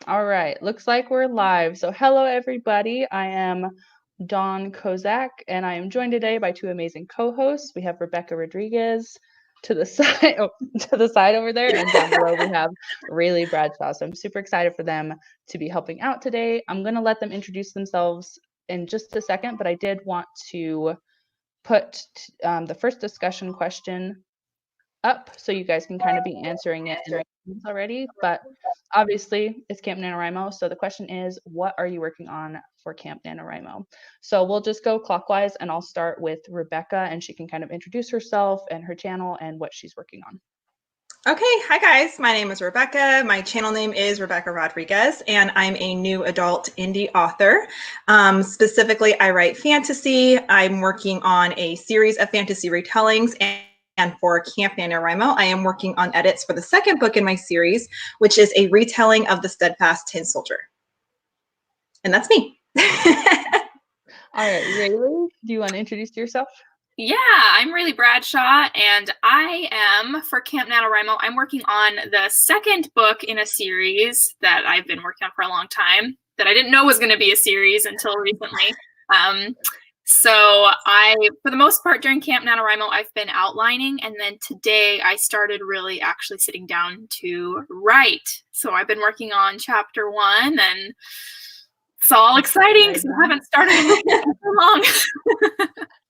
All right, looks like we're live. So hello everybody. I am Dawn Kozak and I am joined today by two amazing co-hosts. We have Rebecca Rodriguez to the side to the side over there, and down below we have Rayleigh Bradshaw. So I'm super excited for them to be helping out today. I'm going to let them introduce themselves in just a second, but I did want to put the first discussion question up so you guys can kind of be answering it in already. But obviously it's Camp NaNoWriMo. So the question is, what are you working on for Camp NaNoWriMo? So we'll just go clockwise and I'll start with Rebecca and she can kind of introduce herself and her channel and what she's working on. Okay, hi guys, my name is Rebecca. My channel name is Rebecca Rodriguez, and I'm a new adult indie author. Specifically, I write fantasy. I'm working on a series of fantasy retellings, and for Camp NaNoWriMo, I am working on edits for the second book in my series, which is a retelling of The Steadfast Tin Soldier. And that's me. All right, Rayleigh, do you want to introduce yourself? Yeah, I'm Rayleigh Bradshaw, and I am, for Camp NaNoWriMo, I'm working on the second book in a series that I've been working on for a long time, that I didn't know was going to be a series until recently. So for the most part, during Camp NaNoWriMo, I've been outlining, and then today I started really actually sitting down to write. So I've been working on chapter 1, and it's all exciting because I haven't started in so long.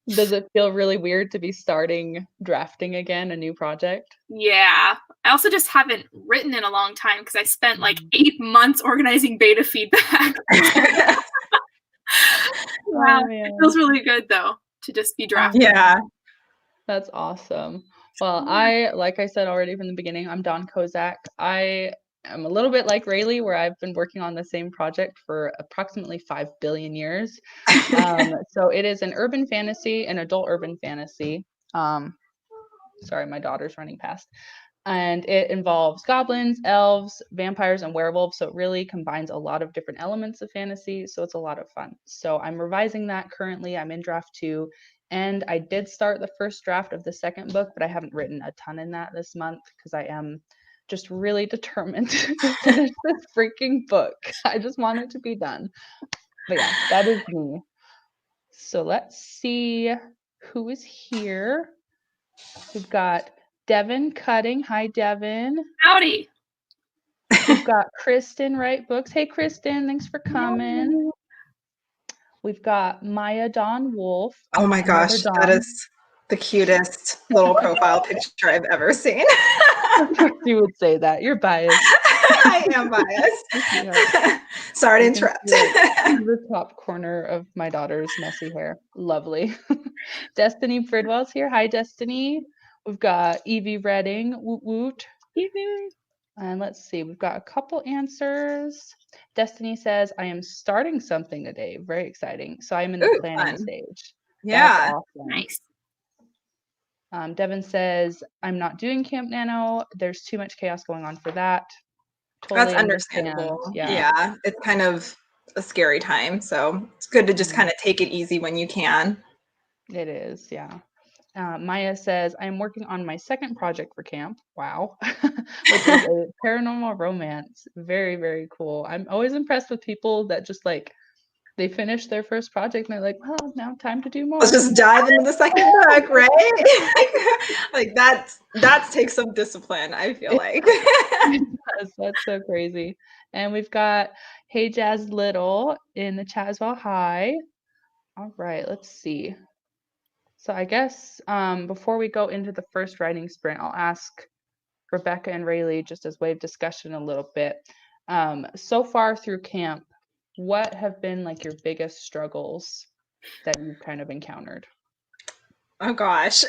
Does it feel really weird to be starting drafting again, a new project? Yeah. I also just haven't written in a long time because I spent like 8 months organizing beta feedback. Wow. It feels really good though to just be drafting. Yeah. That's awesome. Well, like I said already from the beginning, I'm Dawn Kozak. I am a little bit like Rayleigh, where I've been working on the same project for approximately 5 billion years. So it is an urban fantasy, an adult urban fantasy. Sorry, my daughter's running past. And it involves goblins, elves, vampires, and werewolves. So it really combines a lot of different elements of fantasy. So it's a lot of fun. So I'm revising that currently. I'm in draft 2. And I did start the first draft of the second book, but I haven't written a ton in that this month because I am just really determined to finish this freaking book. I just want it to be done. But yeah, that is me. So let's see who is here. We've got Devin Cutting. Hi, Devin. Howdy. We've got Kristen Write Books. Hey, Kristen, thanks for coming. We've got Maya Dawn Wolf. Oh my gosh, that is the cutest little profile picture I've ever seen. You would say that. You're biased. I am biased. Sorry to interrupt. The top corner of my daughter's messy hair. Lovely. Destiny Bridwell's here. Hi, Destiny. We've got Evie Redding. Woot woot. And let's see, we've got a couple answers. Destiny says, I am starting something today. Very exciting. So I'm in the planning stage. Yeah. That's awesome. Nice. Devin says, I'm not doing Camp Nano. There's too much chaos going on for that. Totally That's understandable. Yeah. It's kind of a scary time. So it's good to just kind of take it easy when you can. It is, yeah. Maya says, I'm working on my second project for camp. Wow. Which is a paranormal romance. Very, very cool. I'm always impressed with people that just like, they finish their first project and they're like, well, now time to do more. Let's just dive into the second book, right? Like that takes some discipline, I feel like. That's so crazy. And we've got Hey Jazz Little in the chat as well. Hi. All right, let's see. So I guess before we go into the first writing sprint, I'll ask Rebecca and Rayleigh just as way of discussion a little bit. So far through camp, what have been like your biggest struggles that you've kind of encountered? Oh gosh.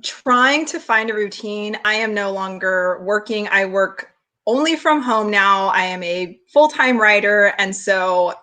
Trying to find a routine. I am no longer working. I work only from home now. I am a full-time writer. And so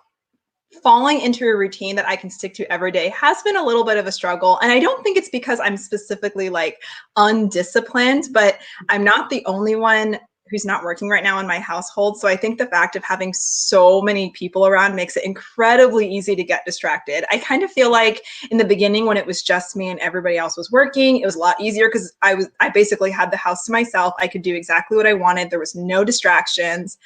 falling into a routine that I can stick to every day has been a little bit of a struggle. And I don't think it's because I'm specifically like undisciplined, but I'm not the only one who's not working right now in my household. So I think the fact of having so many people around makes it incredibly easy to get distracted. I kind of feel like in the beginning when it was just me and everybody else was working, it was a lot easier because I basically had the house to myself. I could do exactly what I wanted. There was no distractions.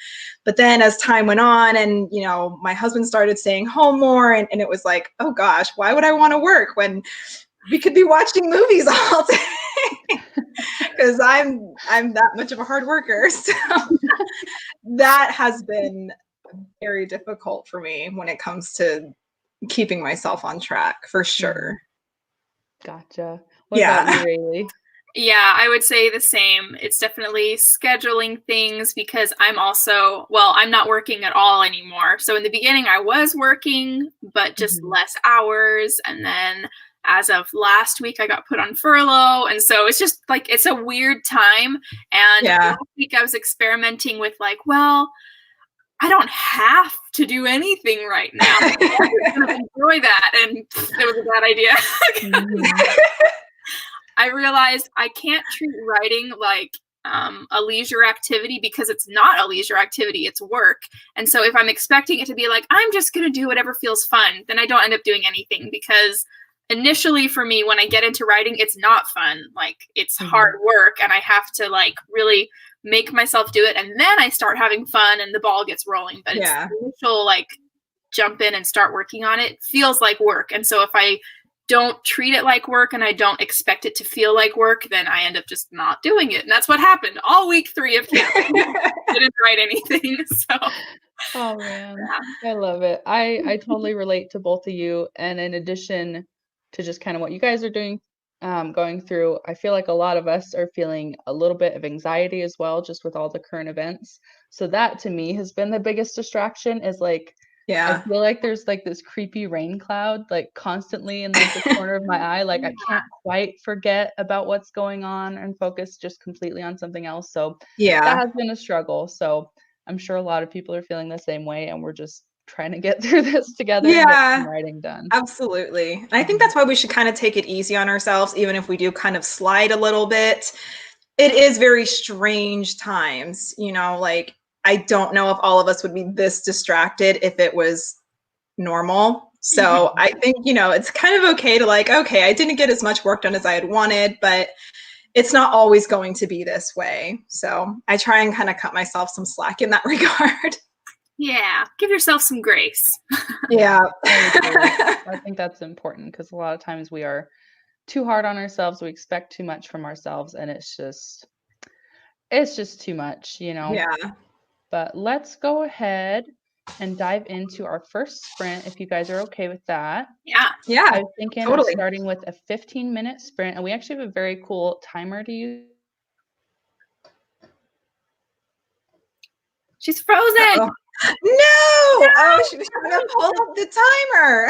But then as time went on and, you know, my husband started staying home more, and it was like, oh gosh, why would I want to work when we could be watching movies all day? Because I'm that much of a hard worker. So that has been very difficult for me when it comes to keeping myself on track, for sure. Gotcha. What about you, Rayleigh? Yeah, I would say the same. It's definitely scheduling things because I'm also, well, I'm not working at all anymore. So in the beginning I was working, but just less hours. And then as of last week, I got put on furlough. And so it's just like, it's a weird time. And last week I was experimenting with like, well, I don't have to do anything right now. I'm going to enjoy that. And it was a bad idea. I realized I can't treat writing like a leisure activity because it's not a leisure activity, it's work. And so if I'm expecting it to be like, I'm just going to do whatever feels fun, then I don't end up doing anything because initially for me, when I get into writing, it's not fun. Like it's hard work and I have to like really make myself do it. And then I start having fun and the ball gets rolling. But it's the initial like jump in and start working on it feels like work. And so if I don't treat it like work and I don't expect it to feel like work, then I end up just not doing it. And that's what happened all week 3 of camp. Didn't write anything. So oh man, I love it. I totally relate to both of you. And in addition to just kind of what you guys are doing, going through, I feel like a lot of us are feeling a little bit of anxiety as well, just with all the current events. So that to me has been the biggest distraction is like, I feel like there's like this creepy rain cloud, like constantly in like the corner of my eye. Like I can't quite forget about what's going on and focus just completely on something else. So that has been a struggle. So I'm sure a lot of people are feeling the same way and we're just trying to get through this together and get some writing done. Absolutely. And I think that's why we should kind of take it easy on ourselves, even if we do kind of slide a little bit. It is very strange times, you know, like I don't know if all of us would be this distracted if it was normal. So I think, you know, it's kind of okay to like, okay, I didn't get as much work done as I had wanted, but it's not always going to be this way. So I try and kind of cut myself some slack in that regard. Yeah, give yourself some grace. I think that's important because a lot of times we are too hard on ourselves. We expect too much from ourselves and it's just too much, you know? Yeah. But let's go ahead and dive into our first sprint if you guys are okay with that. Yeah. I was thinking of starting with a 15-minute sprint, and we actually have a very cool timer to use. She's frozen. Uh-oh. No! Oh, she was trying to pull up the timer.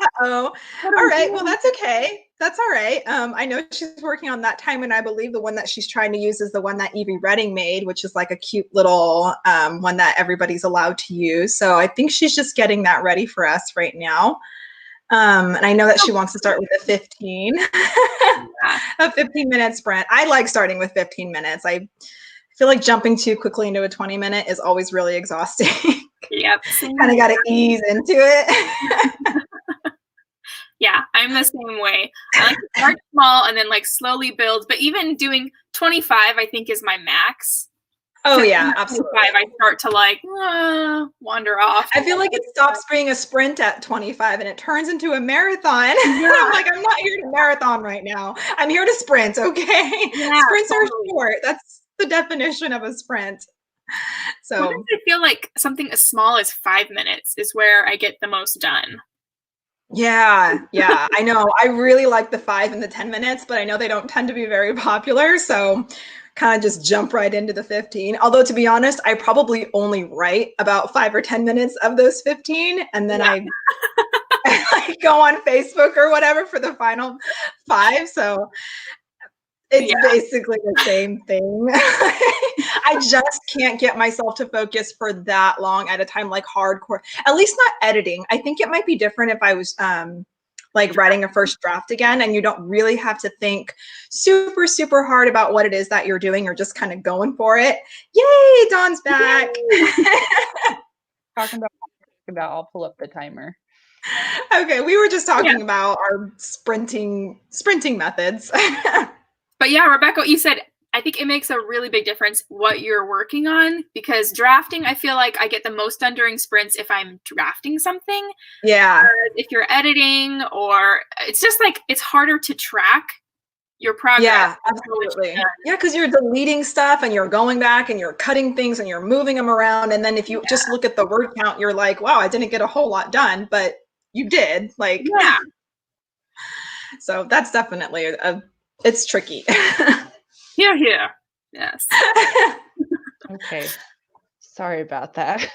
Uh-oh. All right. Well, that's okay. That's all right. I know she's working on that time, and I believe the one that she's trying to use is the one that Evie Redding made, which is like a cute little one that everybody's allowed to use. So I think she's just getting that ready for us right now. And I know that she wants to start with a 15 minute sprint. I like starting with 15 minutes. I feel like jumping too quickly into a 20-minute is always really exhausting. Yep. Kind of got to ease into it. Yeah, I'm the same way. I like to start small and then like slowly build, but even doing 25, I think is my max. Oh yeah, absolutely. I start to like wander off. I feel like it stops being a sprint at 25 and it turns into a marathon. Yeah. I'm like, I'm not here to marathon right now. I'm here to sprint, okay? Yeah, sprints are short. That's the definition of a sprint. So sometimes I feel like something as small as 5 minutes is where I get the most done. Yeah, I know. I really like the 5 and the 10 minutes, but I know they don't tend to be very popular. So kind of just jump right into the 15. Although to be honest, I probably only write about 5 or 10 minutes of those 15. And then I like go on Facebook or whatever for the final 5. So it's basically the same thing. I just can't get myself to focus for that long at a time, like hardcore, at least not editing. I think it might be different if I was like writing a first draft again, and you don't really have to think super, super hard about what it is that you're doing. You're just kind of going for it. Yay, Dawn's back. Talking about, I'll pull up the timer. Okay, we were just talking about our sprinting methods. But yeah, Rebecca, you said, I think it makes a really big difference what you're working on, because drafting, I feel like I get the most done during sprints if I'm drafting something. Yeah. If you're editing, or it's just like, it's harder to track your progress. Yeah, absolutely. Yeah, because you're deleting stuff and you're going back and you're cutting things and you're moving them around. And then if you just look at the word count, you're like, wow, I didn't get a whole lot done, but you did. Like, yeah. So that's definitely it's tricky. Yeah. Yes. Okay. Sorry about that.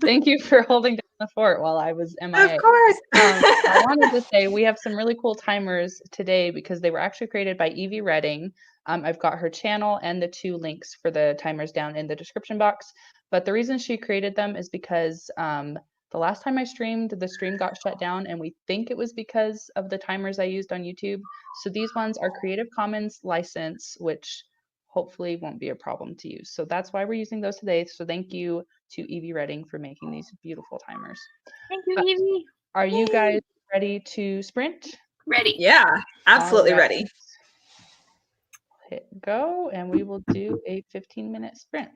Thank you for holding down the fort while I was MIA. Of course. I wanted to say we have some really cool timers today because they were actually created by Evie Redding. I've got her channel and the 2 links for the timers down in the description box. But the reason she created them is because the last time I streamed, the stream got shut down, and we think it was because of the timers I used on YouTube. So these ones are Creative Commons license, which hopefully won't be a problem to use. So that's why we're using those today. So thank you to Evie Redding for making these beautiful timers. Thank you, Evie. Are you guys ready to sprint? Ready. Yeah, absolutely ready. Hit go, and we will do a 15-minute sprint.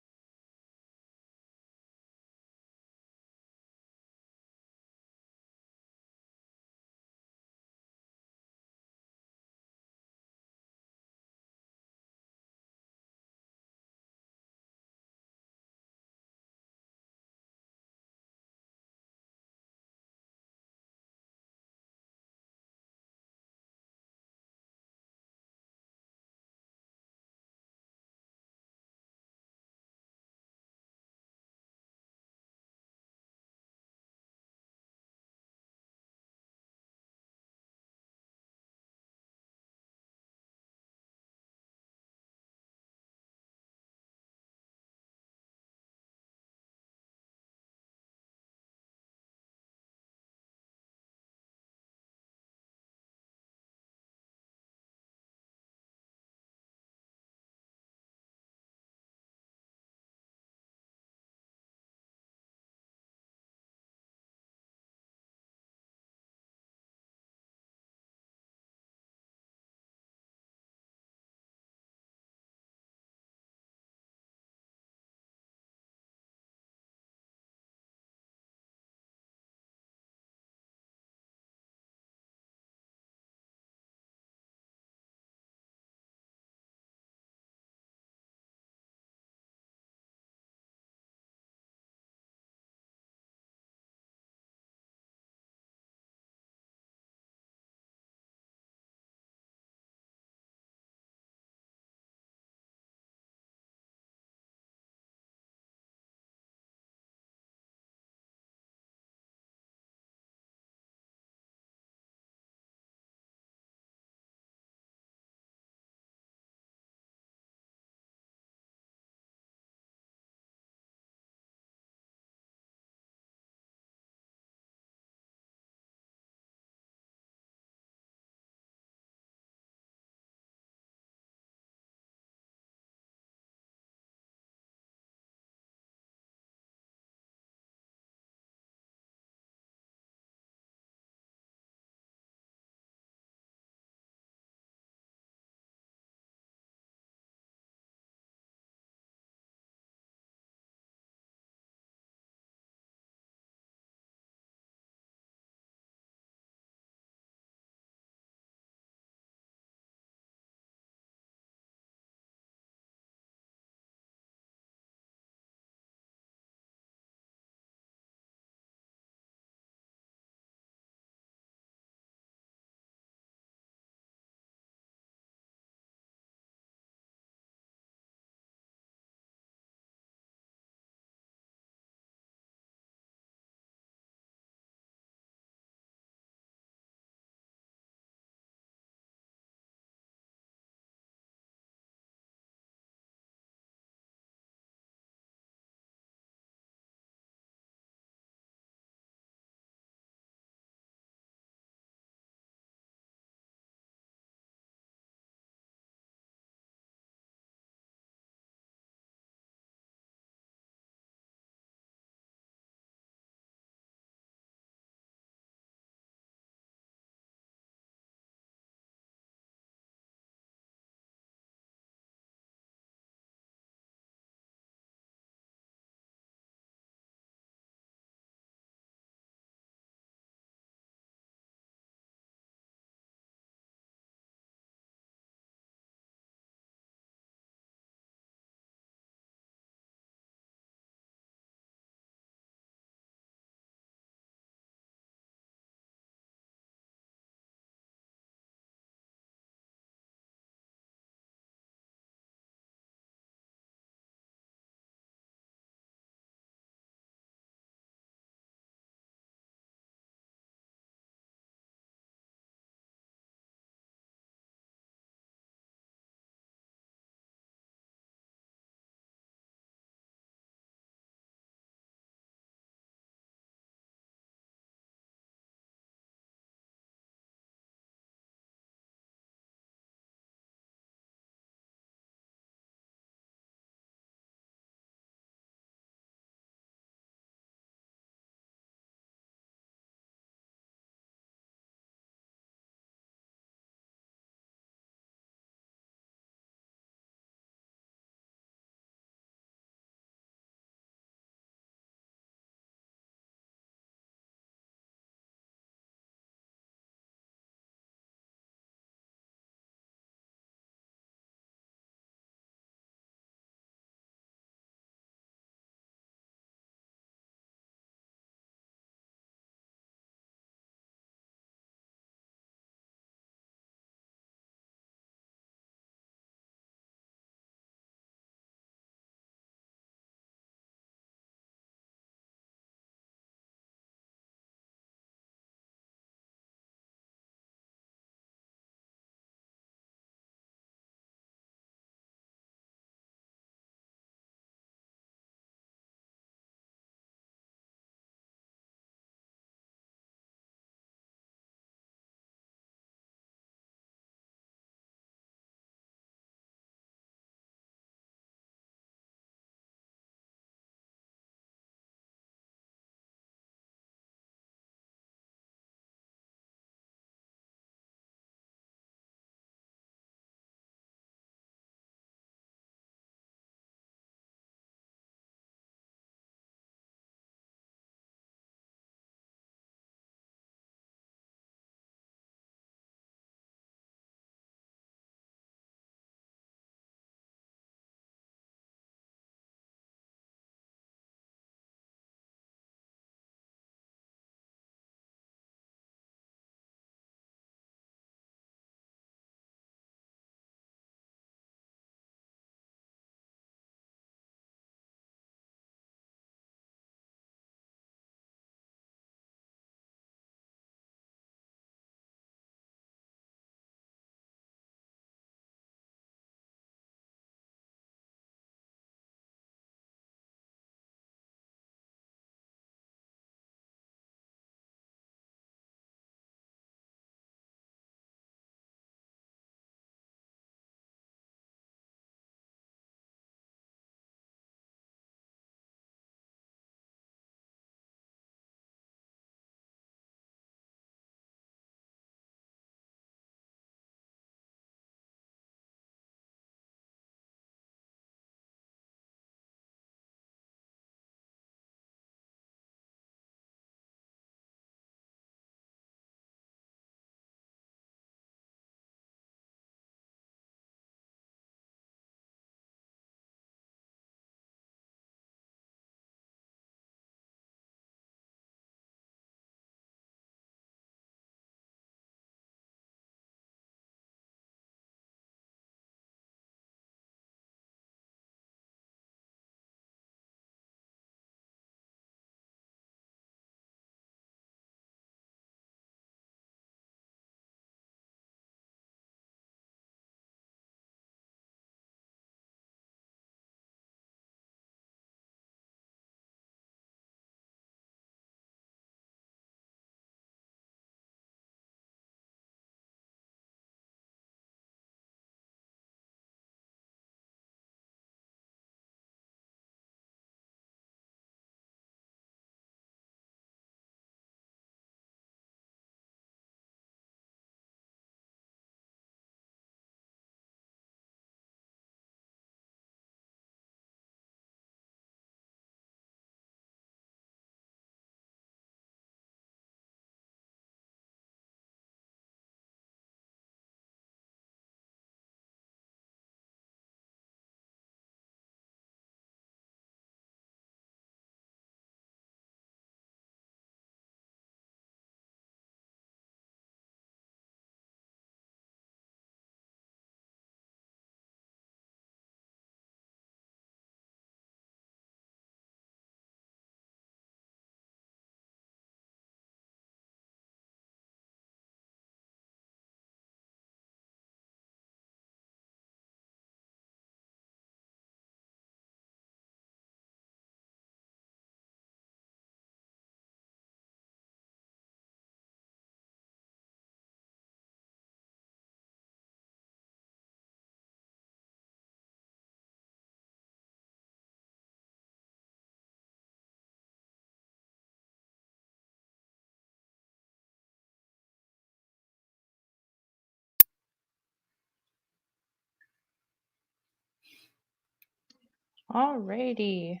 Alrighty.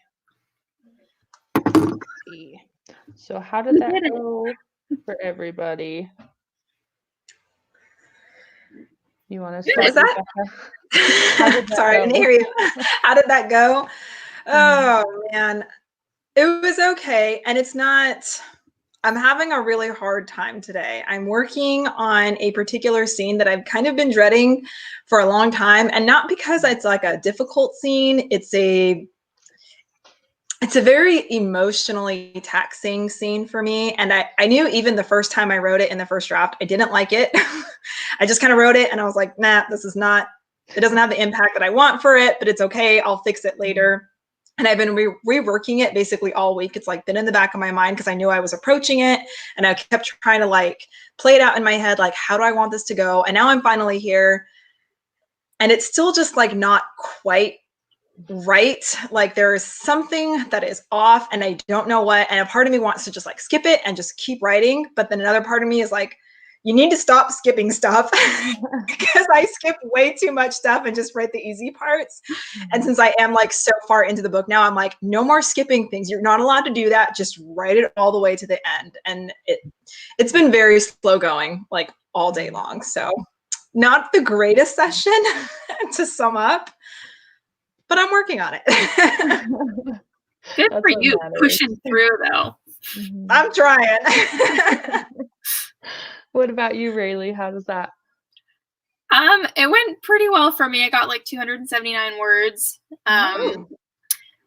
Let's see. So how did that go for everybody? You want to start? What was that? Sorry, I didn't hear you. How did that go? Oh man, it was okay. And it's not, I'm having a really hard time today. I'm working on a particular scene that I've kind of been dreading for a long time. And not because it's like a difficult scene. It's a very emotionally taxing scene for me. And I knew even the first time I wrote it in the first draft, I didn't like it. I just kind of wrote it and I was like, nah, this is not, it doesn't have the impact that I want for it, but it's okay. I'll fix it later. And I've been reworking it basically all week. It's like been in the back of my mind because I knew I was approaching it. And I kept trying to like play it out in my head, like, how do I want this to go? And now I'm finally here. And it's still just like not quite right. Like there is something that is off and I don't know what. And a part of me wants to just like skip it and just keep writing. But then another part of me is like, you need to stop skipping stuff because I skip way too much stuff and just write the easy parts. And since I am like so far into the book now, I'm like, no more skipping things. You're not allowed to do that. Just write it all the way to the end. And it's been very slow going, like all day long. So not the greatest session to sum up, but I'm working on it. Good for you pushing through though. I'm trying. What about you, Rayleigh? How does that? It went pretty well for me. I got like 279 words,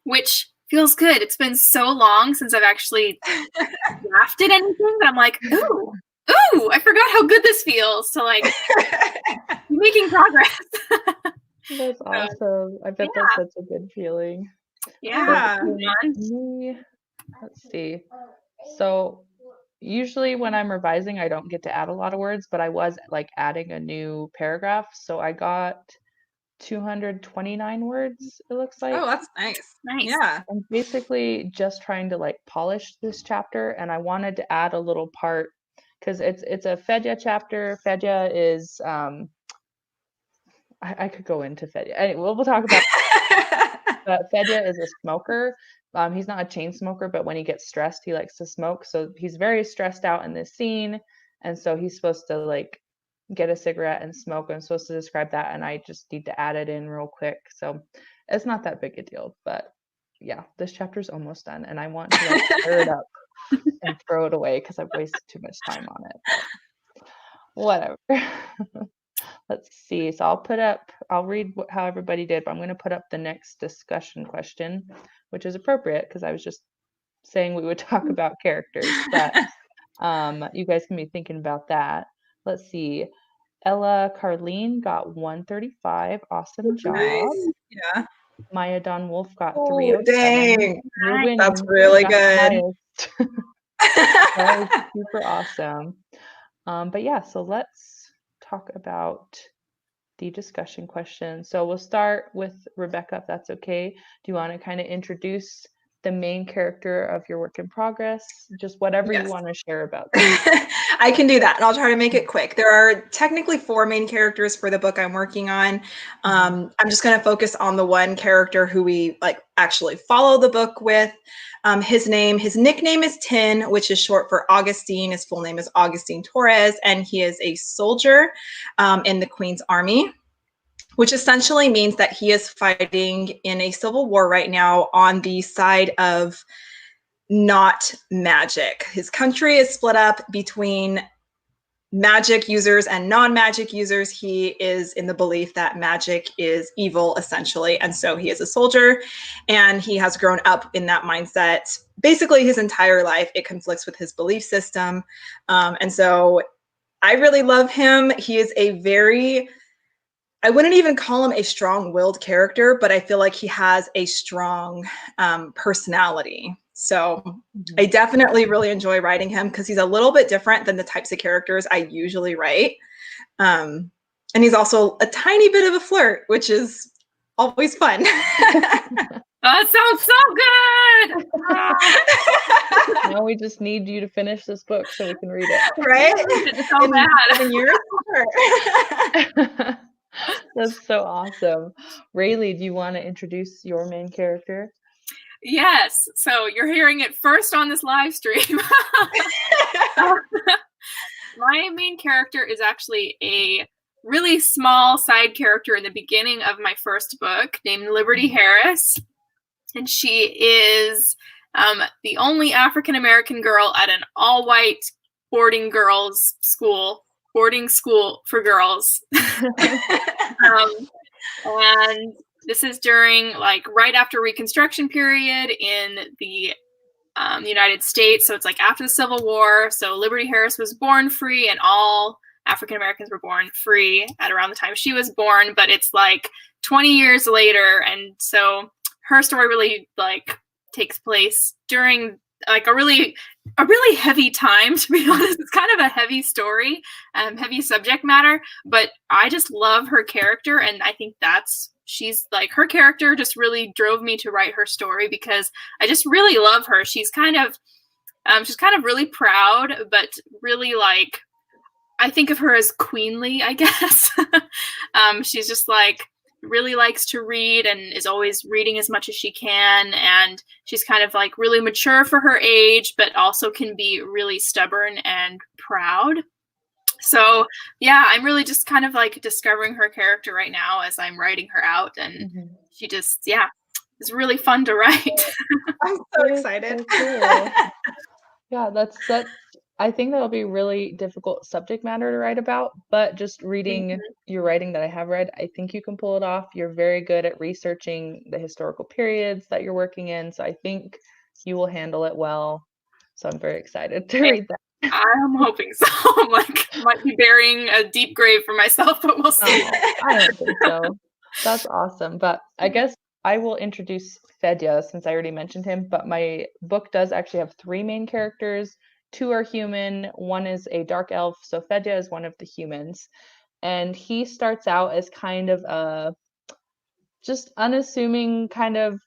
which feels good. It's been so long since I've actually drafted anything that I'm like, ooh, I forgot how good this feels to like making progress. That's awesome. I bet that's such a good feeling. Yeah. Let's see. So usually when I'm revising, I don't get to add a lot of words, but I was like adding a new paragraph. So I got 229 words, it looks like. Oh, that's nice. Nice. Yeah. I'm basically just trying to like polish this chapter, and I wanted to add a little part because it's a Fedya chapter. Fedya is I could go into Fedya. Anyway, we'll talk about but Fedya is a smoker. He's not a chain smoker, but when he gets stressed, he likes to smoke. So he's very stressed out in this scene. And so he's supposed to like get a cigarette and smoke. I'm supposed to describe that. And I just need to add it in real quick. So it's not that big a deal. But yeah, this chapter's almost done. And I want to like tear it up and throw it away because I've wasted too much time on it. But whatever. Let's see. So I'll read how everybody did, but I'm going to put up the next discussion question, which is appropriate because I was just saying we would talk about characters, but you guys can be thinking about that. Let's see. Ella Carleen got 135. Awesome job. Nice. Yeah. Maya Dawn Wolf got 307. Dang. You're winning. That's really good. That was super awesome. But yeah, so let's talk about the discussion question. So we'll start with Rebecca, if that's okay. Do you want to kind of introduce the main character of your work in progress? Just whatever you want to share about that. I can do that, and I'll try to make it quick. There are technically 4 main characters for the book I'm working on. I'm just going to focus on the one character who we like actually follow the book with. His nickname is Tin, which is short for Augustine. His full name is Augustine Torres, and he is a soldier in the Queen's Army, which essentially means that he is fighting in a civil war right now on the side of not magic. His country is split up between magic users and non-magic users. He is in the belief that magic is evil, essentially. And so he is a soldier, and he has grown up in that mindset basically his entire life. It conflicts with his belief system. And so I really love him. He is I wouldn't even call him a strong-willed character, but I feel like he has a strong personality. So I definitely really enjoy writing him because he's a little bit different than the types of characters I usually write. And he's also a tiny bit of a flirt, which is always fun. That sounds so good. Now we just need you to finish this book so we can read it. Right? It's so bad. 7 years. That's so awesome. Rayleigh, do you want to introduce your main character? Yes. So you're hearing it first on this live stream. My main character is actually a really small side character in the beginning of my first book named Liberty Harris. And she is the only African-American girl at an all-white boarding school for girls. And this is during right after Reconstruction period in the United States. So it's after the Civil War. So Liberty Harris was born free, and all African Americans were born free at around the time she was born. But it's 20 years later, and so her story really takes place during a really heavy time, to be honest. It's kind of a heavy story, heavy subject matter, but I just love her character, and I think she's her character just really drove me to write her story because I just really love her. She's kind of really proud, but really I think of her as queenly, I guess. She's just really likes to read and is always reading as much as she can, and she's kind of really mature for her age, but also can be really stubborn and proud. So yeah, I'm really just kind of discovering her character right now as I'm writing her out, and she just it's really fun to write. I'm so excited. So cool. Yeah, that's I think that'll be really difficult subject matter to write about, but just reading your writing that I have read, I think you can pull it off. You're very good at researching the historical periods that you're working in, so I think you will handle it well. So I'm very excited to read that. I'm hoping so. Might be burying a deep grave for myself, but we'll see. I don't think so. That's awesome. But I guess I will introduce Fedya since I already mentioned him, but my book does actually have 3 main characters. 2 are human, 1 is a dark elf, so Fedya is one of the humans. And he starts out as kind of a just unassuming, kind of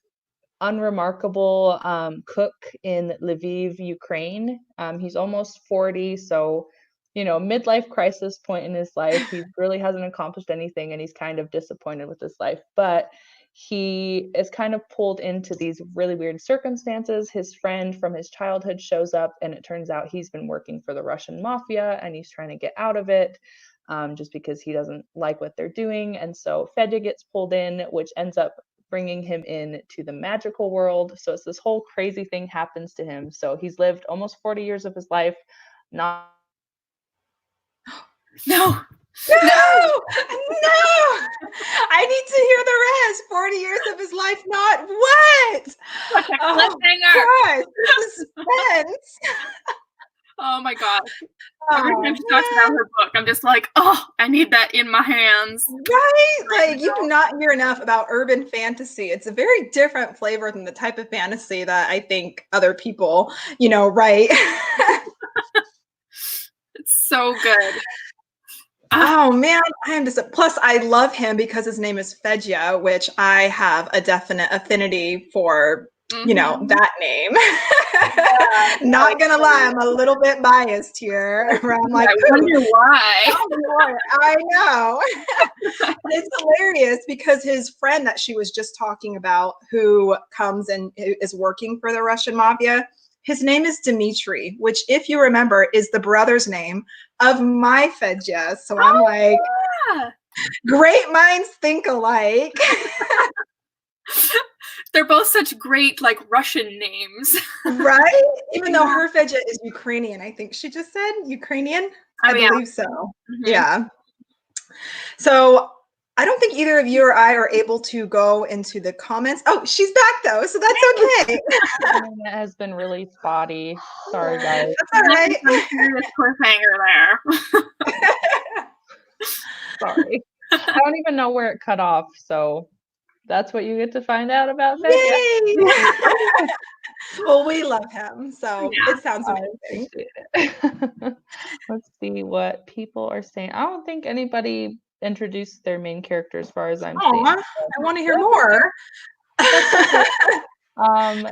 unremarkable cook in Lviv, Ukraine. He's almost 40, so midlife crisis point in his life. He really hasn't accomplished anything, and he's kind of disappointed with his life. But he is kind of pulled into these really weird circumstances. His friend from his childhood shows up, and it turns out he's been working for the Russian mafia, and he's trying to get out of it. Just because he doesn't like what they're doing. And so Fedya gets pulled in, which ends up bringing him in to the magical world. So it's this whole crazy thing happens to him. So he's lived almost 40 years of his life not No! I need to hear the rest. 40 years of his life, not what? Oh gosh, suspense. Oh my god. Every time she talks about her book, I'm just I need that in my hands. Right? You do not hear enough about urban fantasy. It's a very different flavor than the type of fantasy that I think other people, write. It's so good. Oh man, I am just plus I love him because his name is Fedya, which I have a definite affinity for, that name. Not gonna lie, I'm a little bit biased here. I'm like, I wonder why. I know. It's hilarious because his friend that she was just talking about, who comes and is working for the Russian mafia, his name is Dmitry, which, if you remember, is the brother's name of my Fedya. So I'm like, great minds think alike. They're both such great, Russian names. Right? Even though her Fedya is Ukrainian, I think she just said Ukrainian. I believe so. Yeah. So I don't think either of you or I are able to go into the comments. Oh, she's back though, so that's okay. It has been really spotty. Sorry, guys. That's all right. Serious cliffhanger there. Sorry. I don't even know where it cut off, so that's what you get to find out about Fedya. Well, we love him, so it sounds amazing. Let's see what people are saying. I don't think anybody introduced their main character as far as I'm seeing. I want to hear more.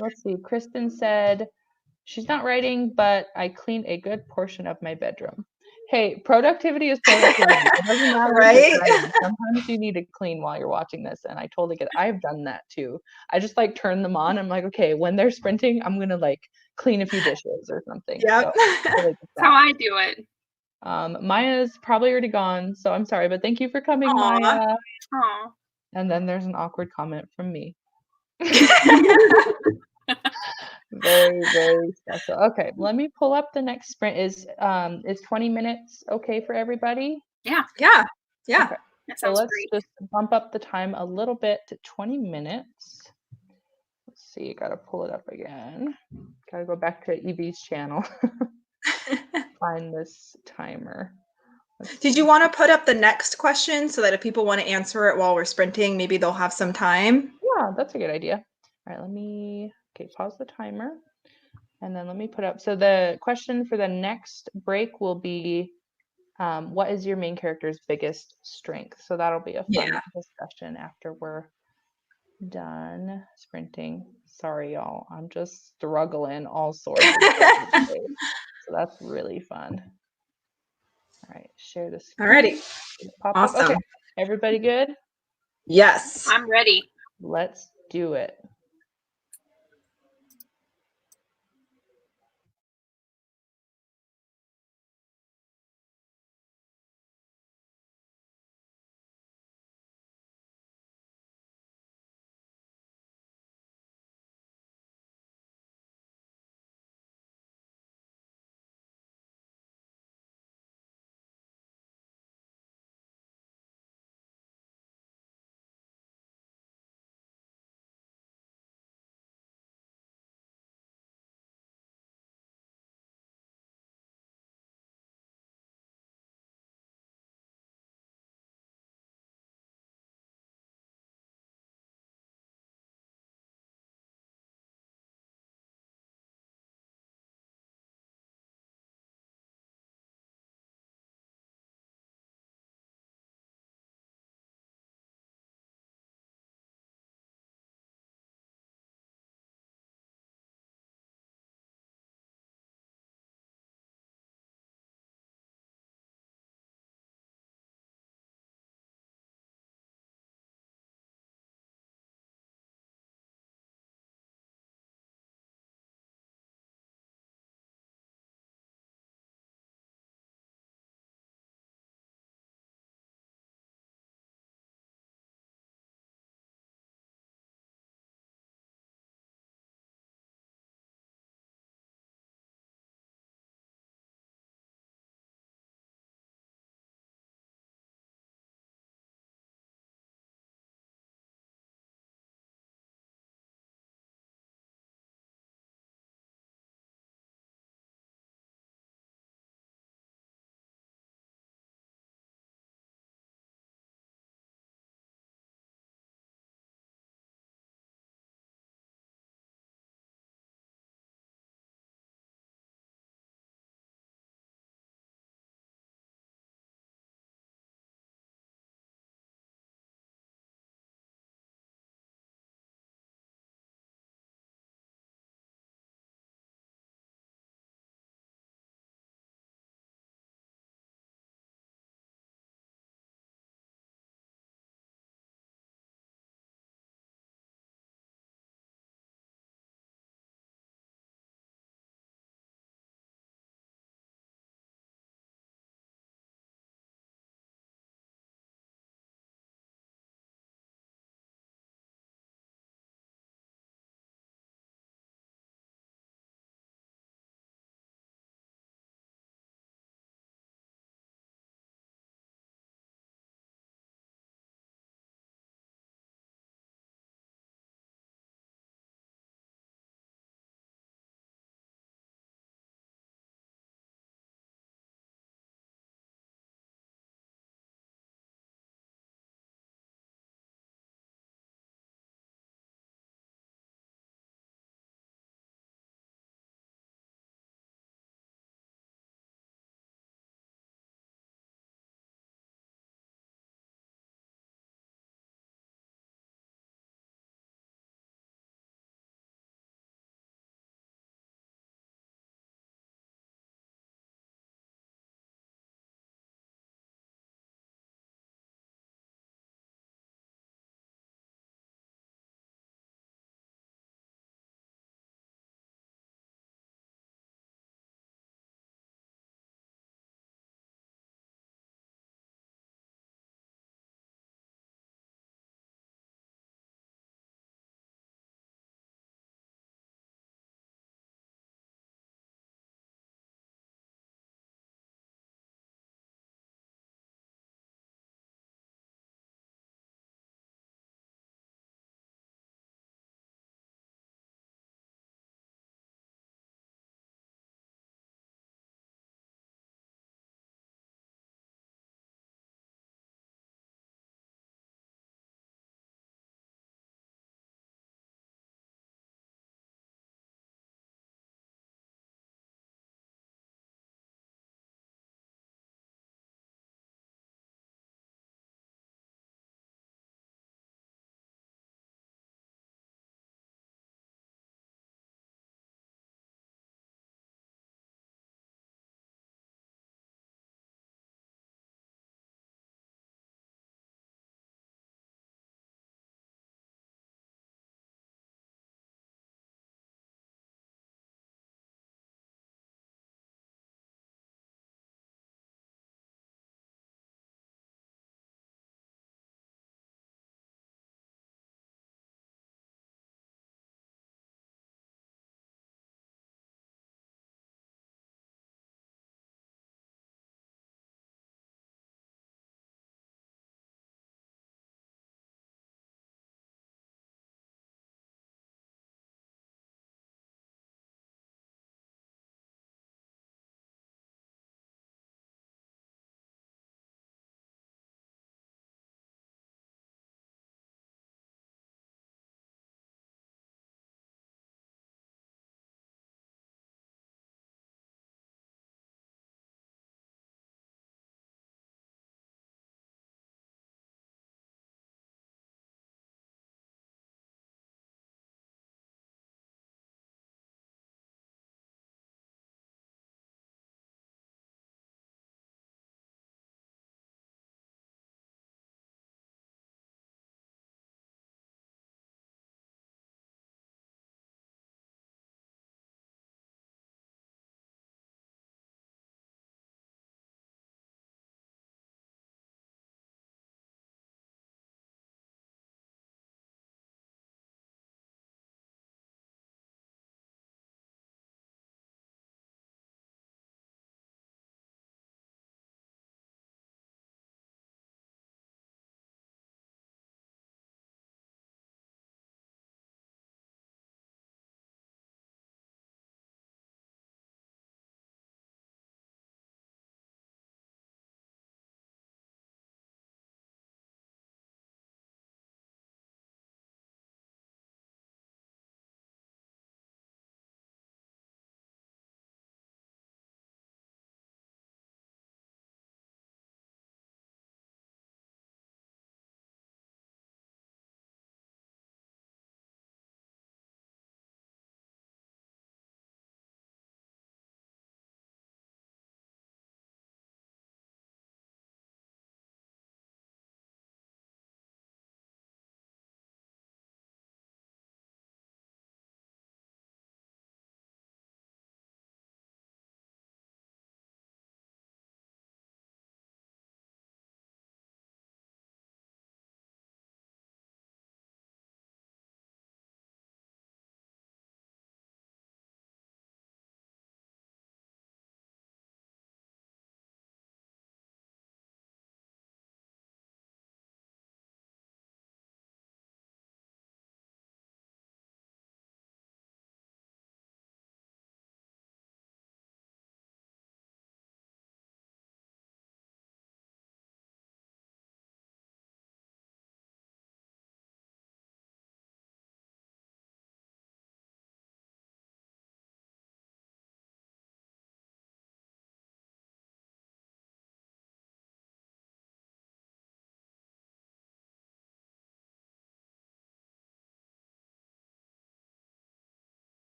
Let's see. Kristen said she's not writing, but I cleaned a good portion of my bedroom. Hey, productivity is productivity. It doesn't matter if it's Right? writing. Sometimes you need to clean while you're watching this, and I totally get it. I've done that too. I just like turn them on. I'm like, okay, when they're sprinting, I'm gonna like clean a few dishes or something. Yep. So totally get That's how that. I do it. Maya's probably already gone, so I'm sorry, but thank you for coming, Aw. Maya. Aw. And then there's an awkward comment from me. Very, very special. Okay, let me pull up the next sprint. Is 20 minutes okay for everybody? Yeah, Yeah. Yeah. Okay. that So sounds let's great. just bump up the time a little bit to 20 minutes. Let's see, gotta pull it up again. Gotta go back to Evie's channel. Find this timer. Did you want to put up the next question so that if people want to answer it while we're sprinting, maybe they'll have some time? Yeah, that's a good idea. All right, okay, pause the timer. And then let me put up, so the question for the next break will be, what is your main character's biggest strength? So that'll be a fun discussion after we're done sprinting. Sorry, y'all. I'm just struggling all sorts of things today. So that's really fun. All right, share the screen. Alrighty. Pop Awesome. up. Okay, everybody good? Yes. I'm ready. Let's do it.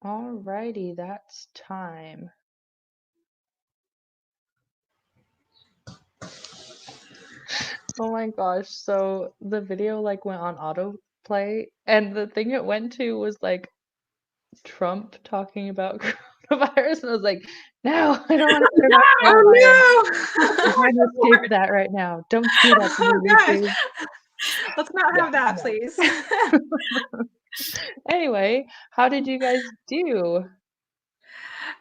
Alrighty, that's time. Oh my gosh, so the video like went on autoplay and the thing it went to was like Trump talking about coronavirus and I was like, no, I don't want to hear about coronavirus. I'm Oh trying to no! escape that right now. Don't do that to me, Oh gosh, YouTube. let's not Yeah, have that, no. please. Anyway, how did you guys do?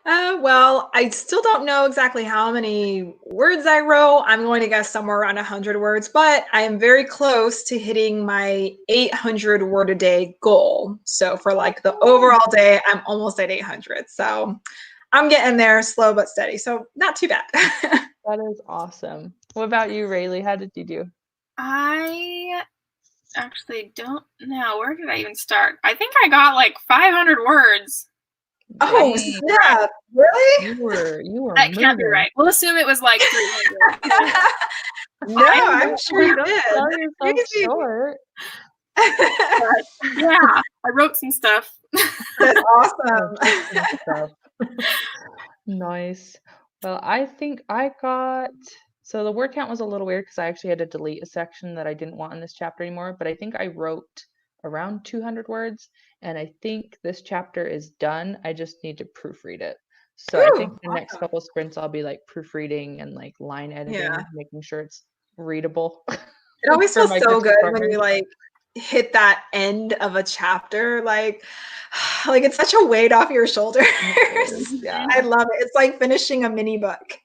Well, I still don't know exactly how many words I wrote. I'm going to guess somewhere around 100 words, but I am very close to hitting my 800 word a day goal. So for like the overall day, I'm almost at 800. So I'm getting there, slow but steady. So not too bad. That is awesome. What about you, Rayleigh? How did you do? I actually don't know. Where did I even start? I think I got like 500 words. Oh, Dang, snap. Really? you were That can't be moving. right. We'll assume it was like 300. No, I'm sure you Don't did. sell That's yourself crazy. short. But yeah, I wrote some stuff. That's Oh, awesome. good stuff. Nice. Well, I think I got, so the word count was a little weird because I actually had to delete a section that I didn't want in this chapter anymore, but I think I wrote around 200 words, and I think this chapter is done. I just need to proofread it. So I think Ooh, the next awesome. couple sprints I'll be like proofreading and like line editing, Yeah. making sure it's readable It always for feels my so critique good when partners. you like hit that end of a chapter. Like it's such a weight off your shoulders. Yeah. I love it. It's like finishing a mini book.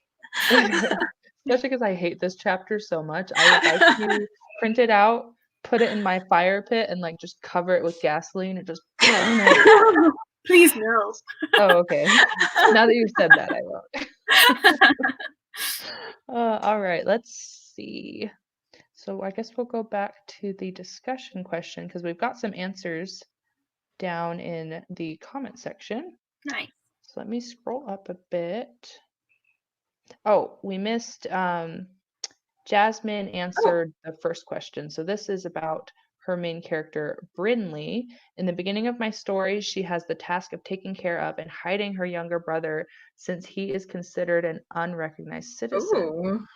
Especially because I hate this chapter so much. I would like to print it out, put it in my fire pit, and like just cover it with gasoline and just burn it. Please no. Oh, okay. Now that you've said that, I won't. All right, let's see. So I guess we'll go back to the discussion question because we've got some answers down in the comment section. Nice. So let me scroll up a bit. Oh, we missed Jasmine answered the first question. So this is about her main character, Brinley. In the beginning of my story, she has the task of taking care of and hiding her younger brother since he is considered an unrecognized citizen. Ooh,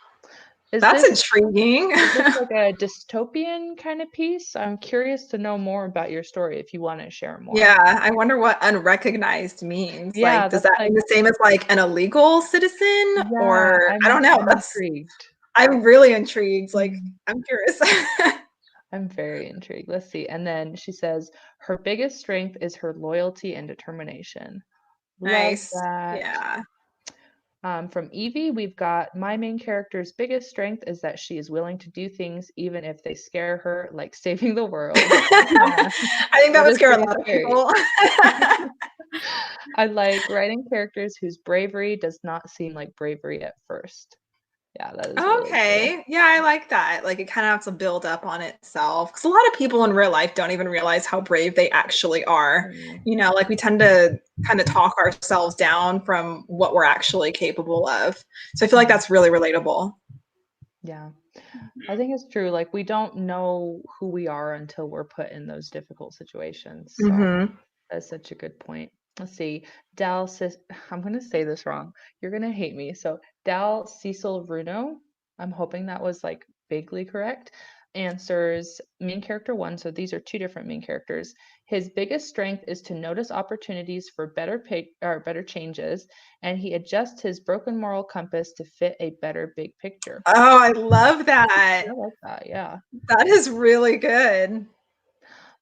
Is that's this intriguing. like a dystopian kind of piece? I'm curious to know more about your story if you want to share more. Yeah, I wonder what unrecognized means. Yeah, Like, does that's that like, mean the same as like an illegal citizen? yeah, Or I don't know. I'm intrigued. I'm really intrigued. Like, Mhm. I'm curious. I'm very intrigued. Let's see. And then she says, her biggest strength is her loyalty and determination. Love Nice. that. Yeah. From Evie, we've got my main character's biggest strength is that she is willing to do things even if they scare her, like saving the world. Yeah, I think that that would is scare a pretty lot of scary. people. I like writing characters whose bravery does not seem like bravery at first. Yeah, that is really cool. Okay. Yeah, I like that. Like it kind of has to build up on itself. Because a lot of people in real life don't even realize how brave they actually are. Mm, You know, like we tend to kind of talk ourselves down from what we're actually capable of. So I feel like mhm. that's really relatable. Yeah, I think it's true. Like, we don't know who we are until we're put in those difficult situations. So Mm-hmm. that's such a good point. Let's see. Dal says, I'm going to say this wrong. You're going to hate me. So, Dal Cecil Bruno, I'm hoping that was like vaguely correct, answers main character one. So, these are two different main characters. His biggest strength is to notice opportunities for better changes, and he adjusts his broken moral compass to fit a better big picture. Oh, I love that. I like that. Yeah. That is really good.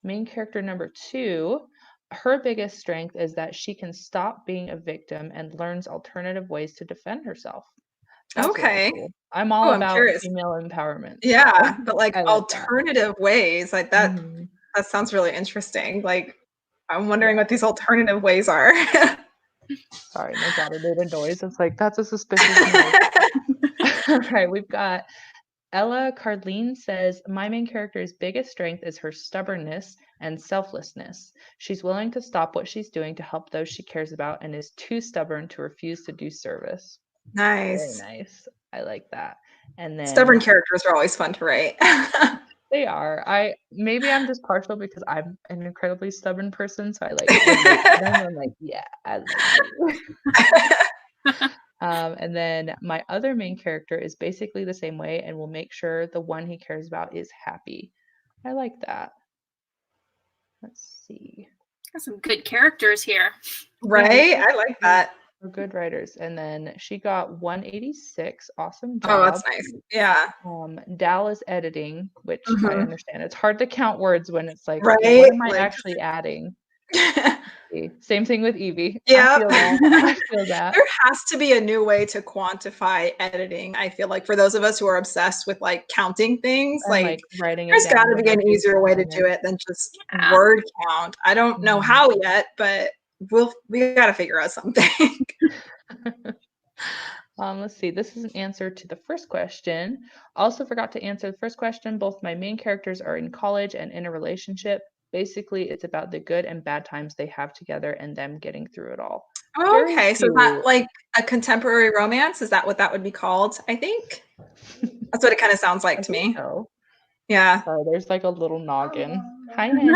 Main character number two, her biggest strength is that she can stop being a victim and learns alternative ways to defend herself. That's really Okay. cool. I'm all Oh, I'm about curious. female empowerment, so Yeah, but like I like that. alternative ways, like that Mhm. that sounds really interesting. Like I'm wondering Yeah. what these alternative ways are. Sorry, my daughter made a noise. It's like, that's a suspicious noise. All right, we've got Ella Cardline says, my main character's biggest strength is her stubbornness and selflessness. She's willing to stop what she's doing to help those she cares about and is too stubborn to refuse to do service. Very Nice. nice. I like that. And then Stubborn characters are always fun to write. They are. Maybe I'm just partial because I'm an incredibly stubborn person, so I relate to them. I'm like, yeah, I like you. And then my other main character is basically the same way and will make sure the one he cares about is happy. I like that. Let's see. Got some good characters here. Right? I like that. We're good writers. And then she got 186. Awesome Oh, job. that's nice. Yeah. Dallas editing, which I Mhm. understand. It's hard to count words when it's like, Right? what am I Like actually adding? Same thing with Evie. yeah. I feel that. I feel that. There has to be a new way to quantify editing. I feel like for those of us who are obsessed with like counting things, And like writing it there's got down. to be an easier way to do it than just word count. I don't know how yet, but we got to figure out something. Let's see. This is an answer to the first question. Also forgot to answer the first question. Both my main characters are in college and in a relationship. Basically, it's about the good and bad times they have together and them getting through it all. Oh, okay. So is that like a contemporary romance? Is that what that would be called? I think that's what it kind of sounds like to me. So. Yeah. Sorry, there's like a little noggin. Hi, honey.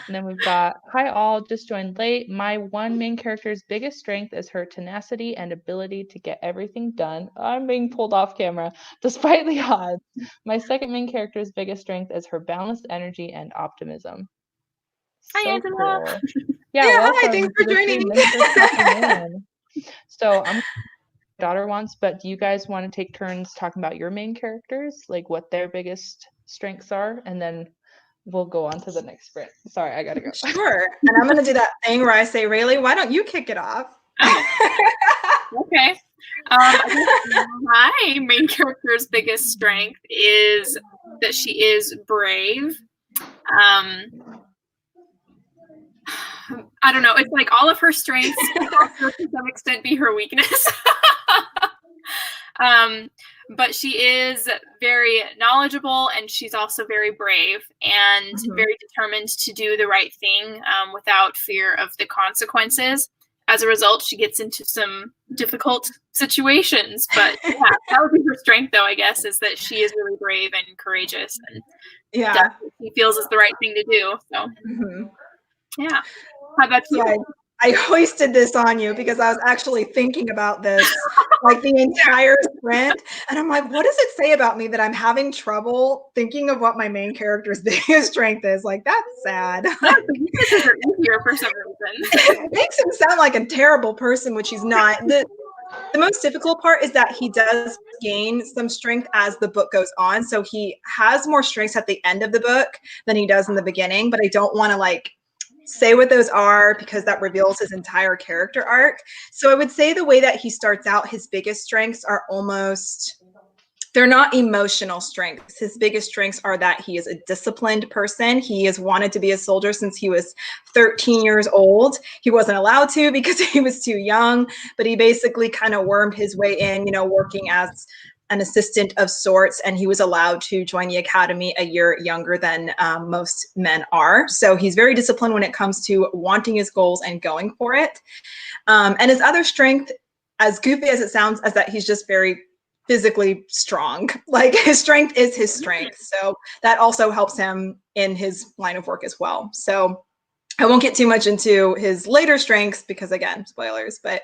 And then we've got, hi all, just joined late. My one main character's biggest strength is her tenacity and ability to get everything done. I'm being pulled off camera, despite the odds. My second main character's biggest strength is her balanced energy and optimism. Hi, Angela. Cool. Yeah, hi, welcome thanks for to the joining. stream. Thanks for stopping in. So I'm daughter wants, but do you guys want to take turns talking about your main characters, like what their biggest strengths are, and then we'll go on to the next sprint. Sorry, I gotta go. Sure. And I'm gonna do that thing where I say, Rayleigh, why don't you kick it off? Okay. My main character's biggest strength is that she is brave. I don't know. It's like all of her strengths can also to some extent be her weakness. But she is very knowledgeable and she's also very brave and very determined to do the right thing without fear of the consequences. As a result, she gets into some difficult situations. But yeah, that would be her strength, though, I guess, is that she is really brave and courageous and she feels it's the right thing to do. So, yeah. How about you? Yeah, I hoisted this on you because I was actually thinking about this like the entire sprint. And I'm like, what does it say about me that I'm having trouble thinking of what my main character's biggest strength is? Like, that's sad. Weaknesses are easier for some reason. It makes him sound like a terrible person, which he's not. The most difficult part is that he does gain some strength as the book goes on. So he has more strengths at the end of the book than he does in the beginning, but I don't want to like say what those are because that reveals his entire character arc. So I would say the way that he starts out, his biggest strengths are almost, they're not emotional strengths. His biggest strengths are that he is a disciplined person. He has wanted to be a soldier since he was 13 years old. He wasn't allowed to because he was too young, but he basically kind of wormed his way in, you know, working as an assistant of sorts, and he was allowed to join the academy a year younger than most men are. So he's very disciplined when it comes to wanting his goals and going for it. And his other strength, as goofy as it sounds, is that he's just very physically strong. Like his strength is his strength. So that also helps him in his line of work as well. So I won't get too much into his later strengths because, again, spoilers, but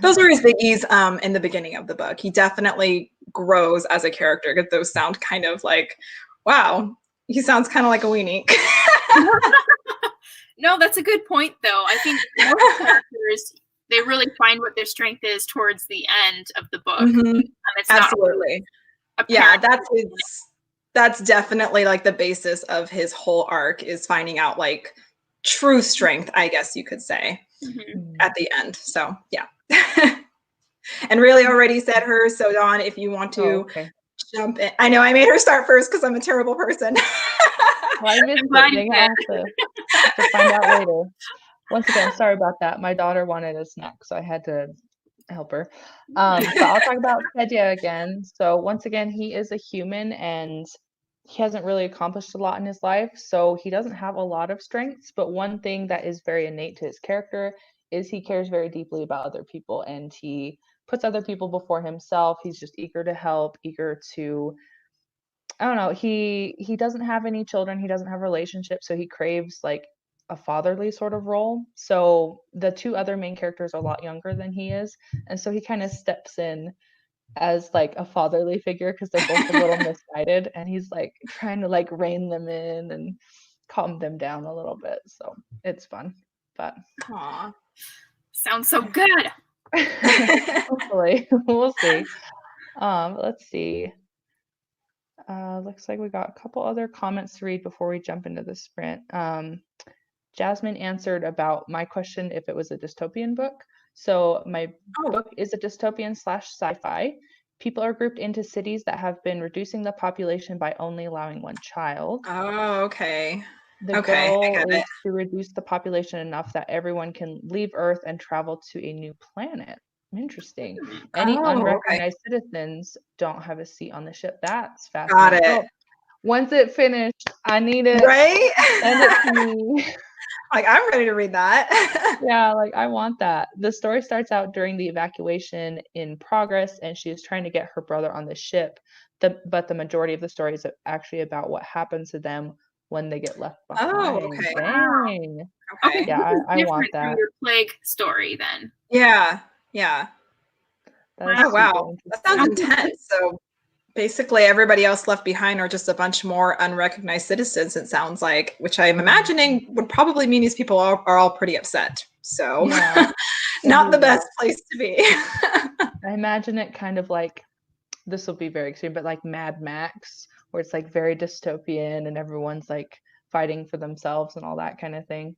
those are his biggies in the beginning of the book. He definitely grows as a character because those sound kind of like, wow, he sounds kind of like a weenie. No, that's a good point, though. I think most characters, they really find what their strength is towards the end of the book. It's absolutely. Yeah, that's definitely like the basis of his whole arc is finding out like true strength, I guess you could say, at the end. So yeah. And really already said hers. So Dawn, if you want to jump in. I know I made her start first because I'm a terrible person. Well, I missed it. Have to find out later. Once again, sorry about that. My daughter wanted a snack, so I had to help her. So I'll talk about Pedya again. So once again, he is a human and he hasn't really accomplished a lot in his life, so he doesn't have a lot of strengths, but one thing that is very innate to his character is he cares very deeply about other people and he puts other people before himself. He's just eager to help, eager to I don't know, he doesn't have any children, he doesn't have a relationship, so he craves like a fatherly sort of role. So the two other main characters are a lot younger than he is, and so he kind of steps in as like a fatherly figure because they're both a little misguided, and he's like trying to like rein them in and calm them down a little bit. So it's fun, but Aw. Sounds so good. hopefully we'll see. Let's see. Looks like we got a couple other comments to read before we jump into the sprint. Jasmine answered about my question if it was a dystopian book. So my book is a dystopian / sci-fi. People are grouped into cities that have been reducing the population by only allowing one child. Oh, okay. The Okay, I goal get is it. to reduce the population enough that everyone can leave Earth and travel to a new planet. Interesting. Any Oh, okay. unrecognized citizens don't have a seat on the ship. That's Got fascinating. it. Well, once it finished, I need it. Right? Send it to me. Like, I'm ready to read that. Yeah, like I want that. The story starts out during the evacuation in progress, and she is trying to get her brother on the ship. But the majority of the story is actually about what happens to them when they get left Oh, behind. okay. Dang. Okay, Okay. Yeah, this is I want different from that. your plague story then. Yeah. Yeah. That Oh, is super wow. That sounds interesting. intense. So basically, everybody else left behind are just a bunch more unrecognized citizens, it sounds like, which I'm imagining would probably mean these people are all pretty upset. So, Yeah, not the yeah. best place to be. I imagine it kind of like, this will be very extreme, but like Mad Max, where it's like very dystopian and everyone's like fighting for themselves and all that kind of thing.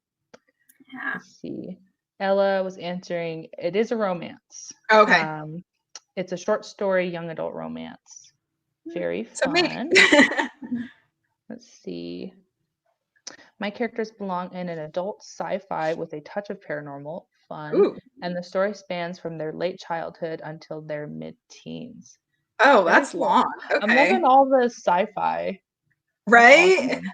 Yeah. Let's see. Ella was answering, it is a romance. Okay. It's a short story, young adult romance. Very So maybe. fun. Let's see. My characters belong in an adult sci-fi with a touch of paranormal. Fun. Ooh. And the story spans from their late childhood until their mid-teens. Oh, Very that's cool. long. I'm Okay. loving all the sci-fi. That's Right? awesome.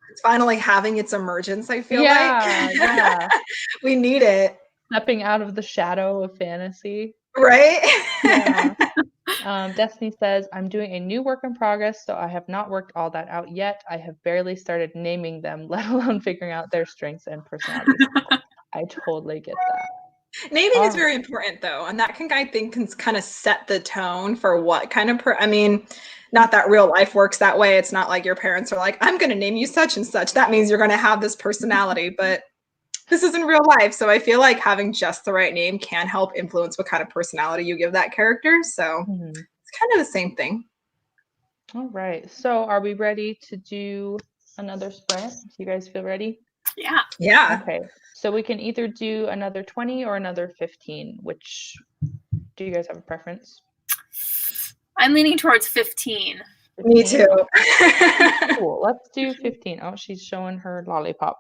It's finally having its emergence, I feel Yeah, like. yeah. We need it. Stepping out of the shadow of fantasy. Right? Yeah. Destiny says, I'm doing a new work in progress, so I have not worked all that out yet. I have barely started naming them, let alone figuring out their strengths and personalities. I totally get that. Naming is All very important, though, and that can, I think, can kind of set the tone for what kind of. I mean, not that real life works that way. It's not like your parents are like, "I'm going to name you such and such." That means you're going to have this personality, but this isn't real life. So I feel like having just the right name can help influence what kind of personality you give that character. So it's kind of the same thing. All right. So are we ready to do another sprint? Do you guys feel ready? Yeah. Yeah. Okay. So we can either do another 20 or another 15. Which do you guys have a preference? I'm leaning towards 15. 15? Me too. Okay. Cool. Let's do 15. Oh, she's showing her lollipop.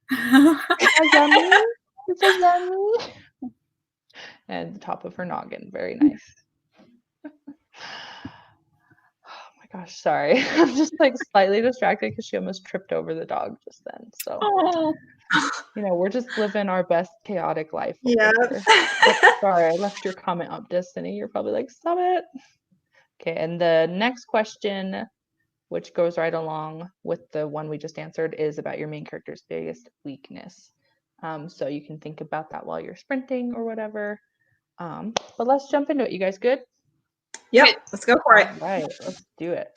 It's yummy. It's so yummy. And the top of her noggin. Very nice. Oh my gosh, sorry. I'm just like slightly distracted because she almost tripped over the dog just then. So, Oh. you know, we're just living our best chaotic life over Yeah. here. Oh, sorry, I left your comment up, Destiny. You're probably like, stop it. Okay, and the next question, which goes right along with the one we just answered, is about your main character's biggest weakness. So you can think about that while you're sprinting or whatever. But let's jump into it. You guys good? Yep. Let's go for it. All right, let's do it.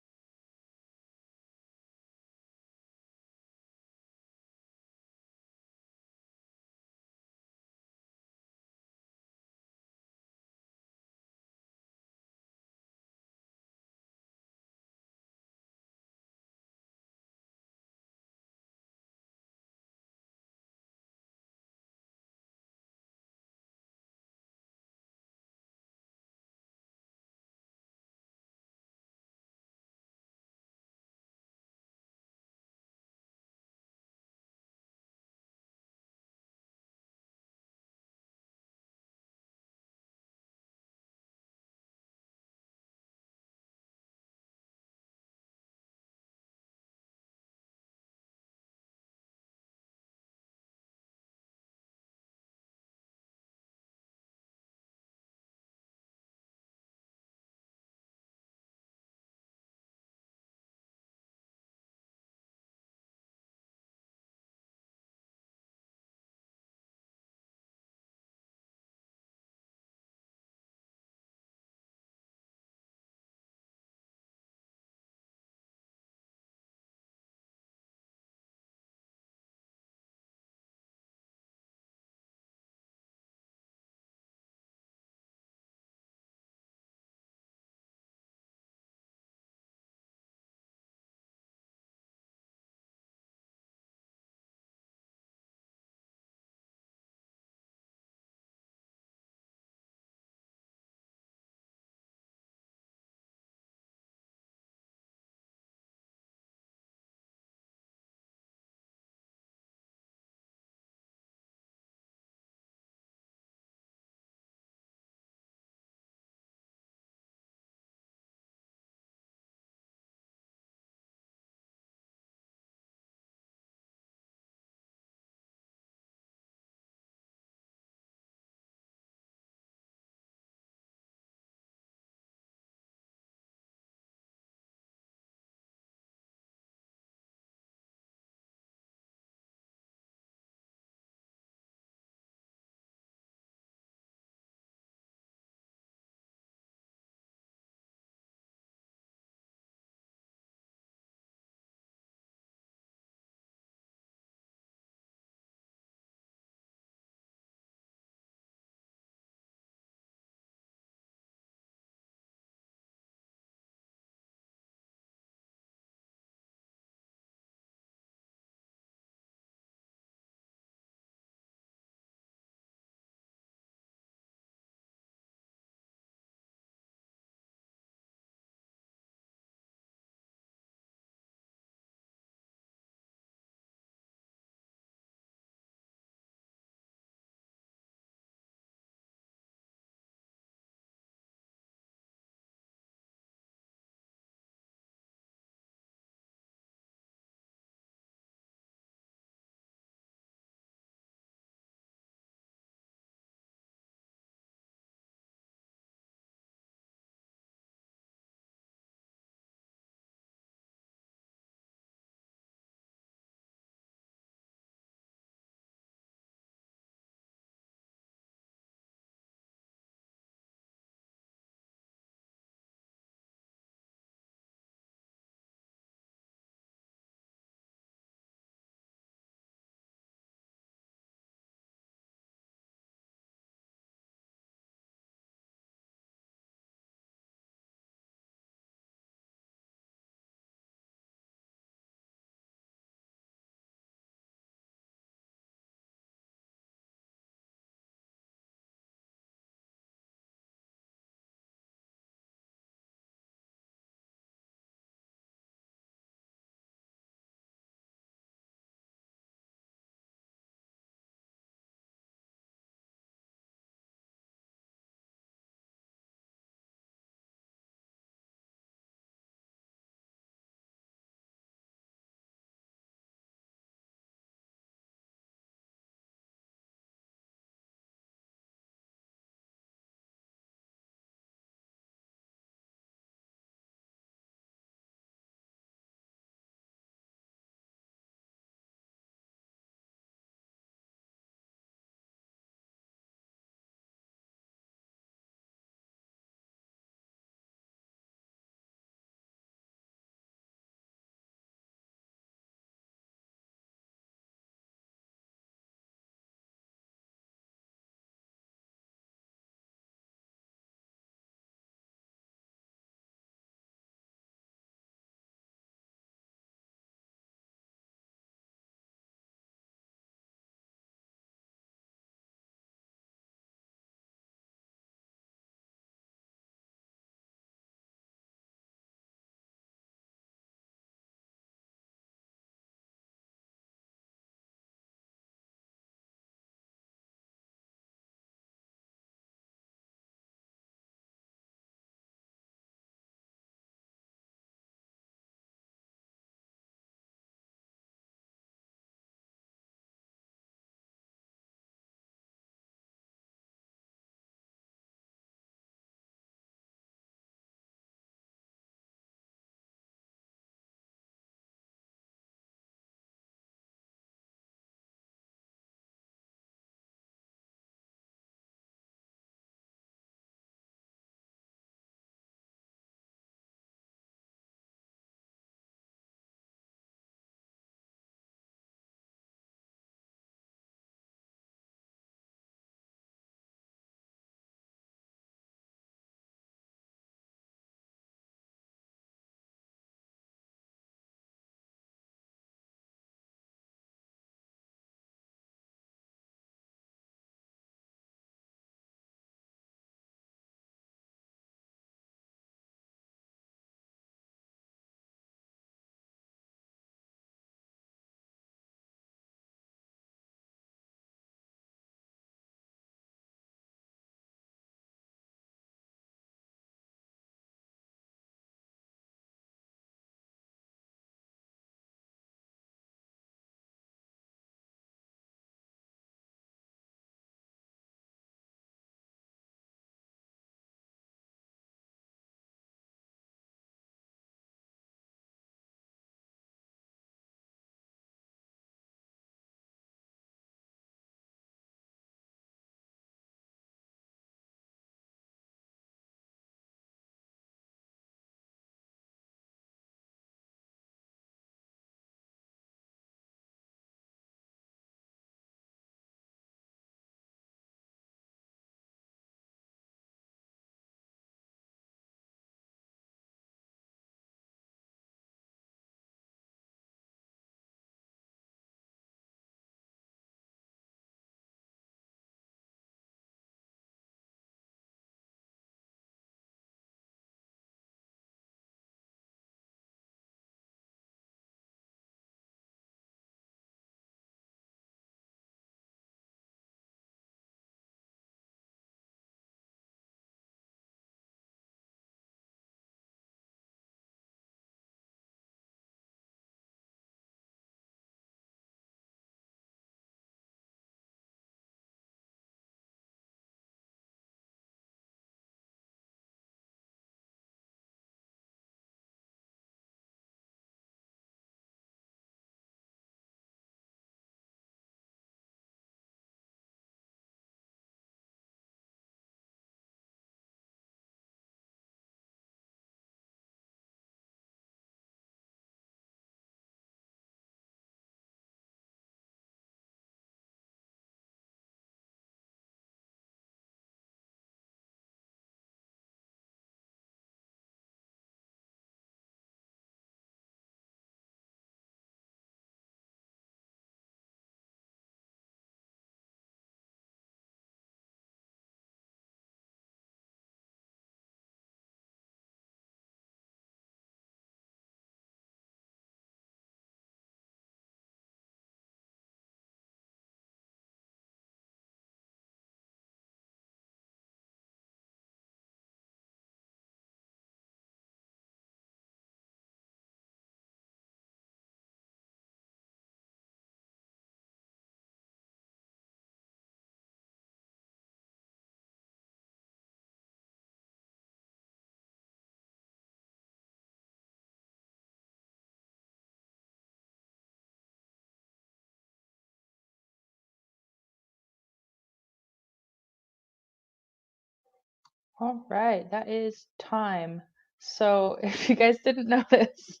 All right, that is time. So if you guys didn't notice,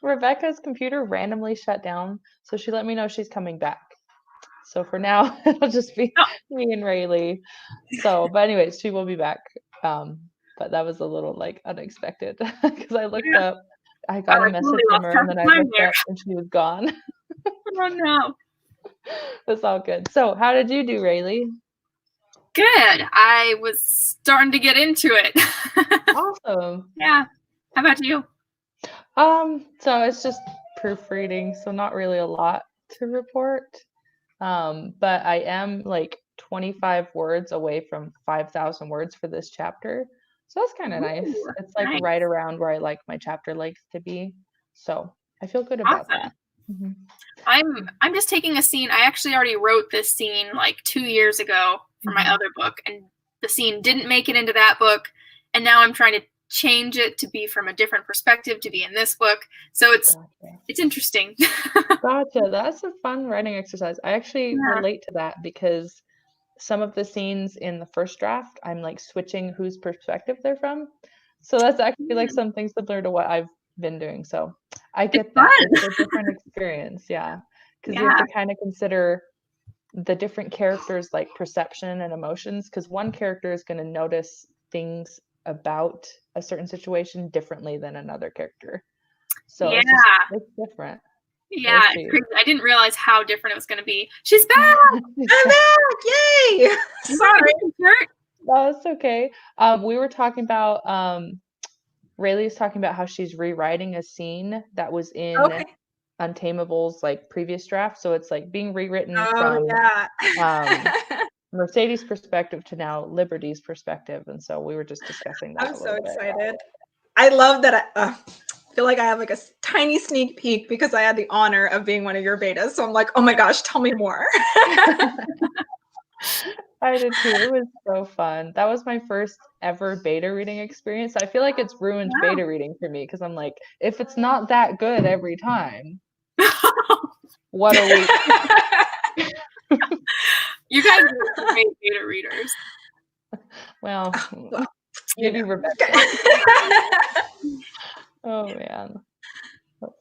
Rebecca's computer randomly shut down, so she let me know she's coming back. So for now, it'll just be Oh. me and Rayleigh. So, but anyways, she will be back. But that was a little like unexpected because I looked Yeah. up, I got a I message totally from lost her, track and of then I time looked there. up and she was gone. Oh no. It's all good. So, how did you do, Rayleigh? Good. I was starting to get into it. Awesome. Yeah. How about you? So it's just proofreading, so not really a lot to report. But I am like 25 words away from 5,000 words for this chapter. So that's kind of nice. Ooh, It's like nice. right around where I like my chapter length to be. So I feel good about Awesome. that. Mhm. I'm just taking a scene. I actually already wrote this scene like 2 years ago for my Mhm. other book, and the scene didn't make it into that book, and now I'm trying to change it to be from a different perspective to be in this book. So Gotcha. it's interesting. Gotcha. That's a fun writing exercise. I actually Yeah. relate to that because some of the scenes in the first draft, I'm like switching whose perspective they're from. So that's actually like something similar to what I've been doing. So I It's get that. fun. It's a different experience. Yeah. Because you have Yeah. to kind of consider the different characters' like perception and emotions. Because one character is going to notice things about a certain situation differently than another character. So Yeah. it's different. We'll Yeah. It's see. crazy. I didn't realize how different it was going to be. She's back. I'm back! Yay! Sorry. Kurt. No, it's okay. We were talking about Rayleigh's talking about how she's rewriting a scene that was in Okay. Untamable's like previous draft. So it's like being rewritten Oh from yeah. Mercedes' perspective to now Liberty's perspective. And so we were just discussing that I'm a so little bit. excited. I love that. I feel like I have like a tiny sneak peek because I had the honor of being one of your betas. So I'm like, oh my gosh, tell me more. I did too. It was so fun. That was my first ever beta reading experience. I feel like it's ruined Wow. beta reading for me because I'm like, if it's not that good every time, what are we? You guys are great beta readers. Well, Well, maybe Rebecca. Okay. Oh man. Let's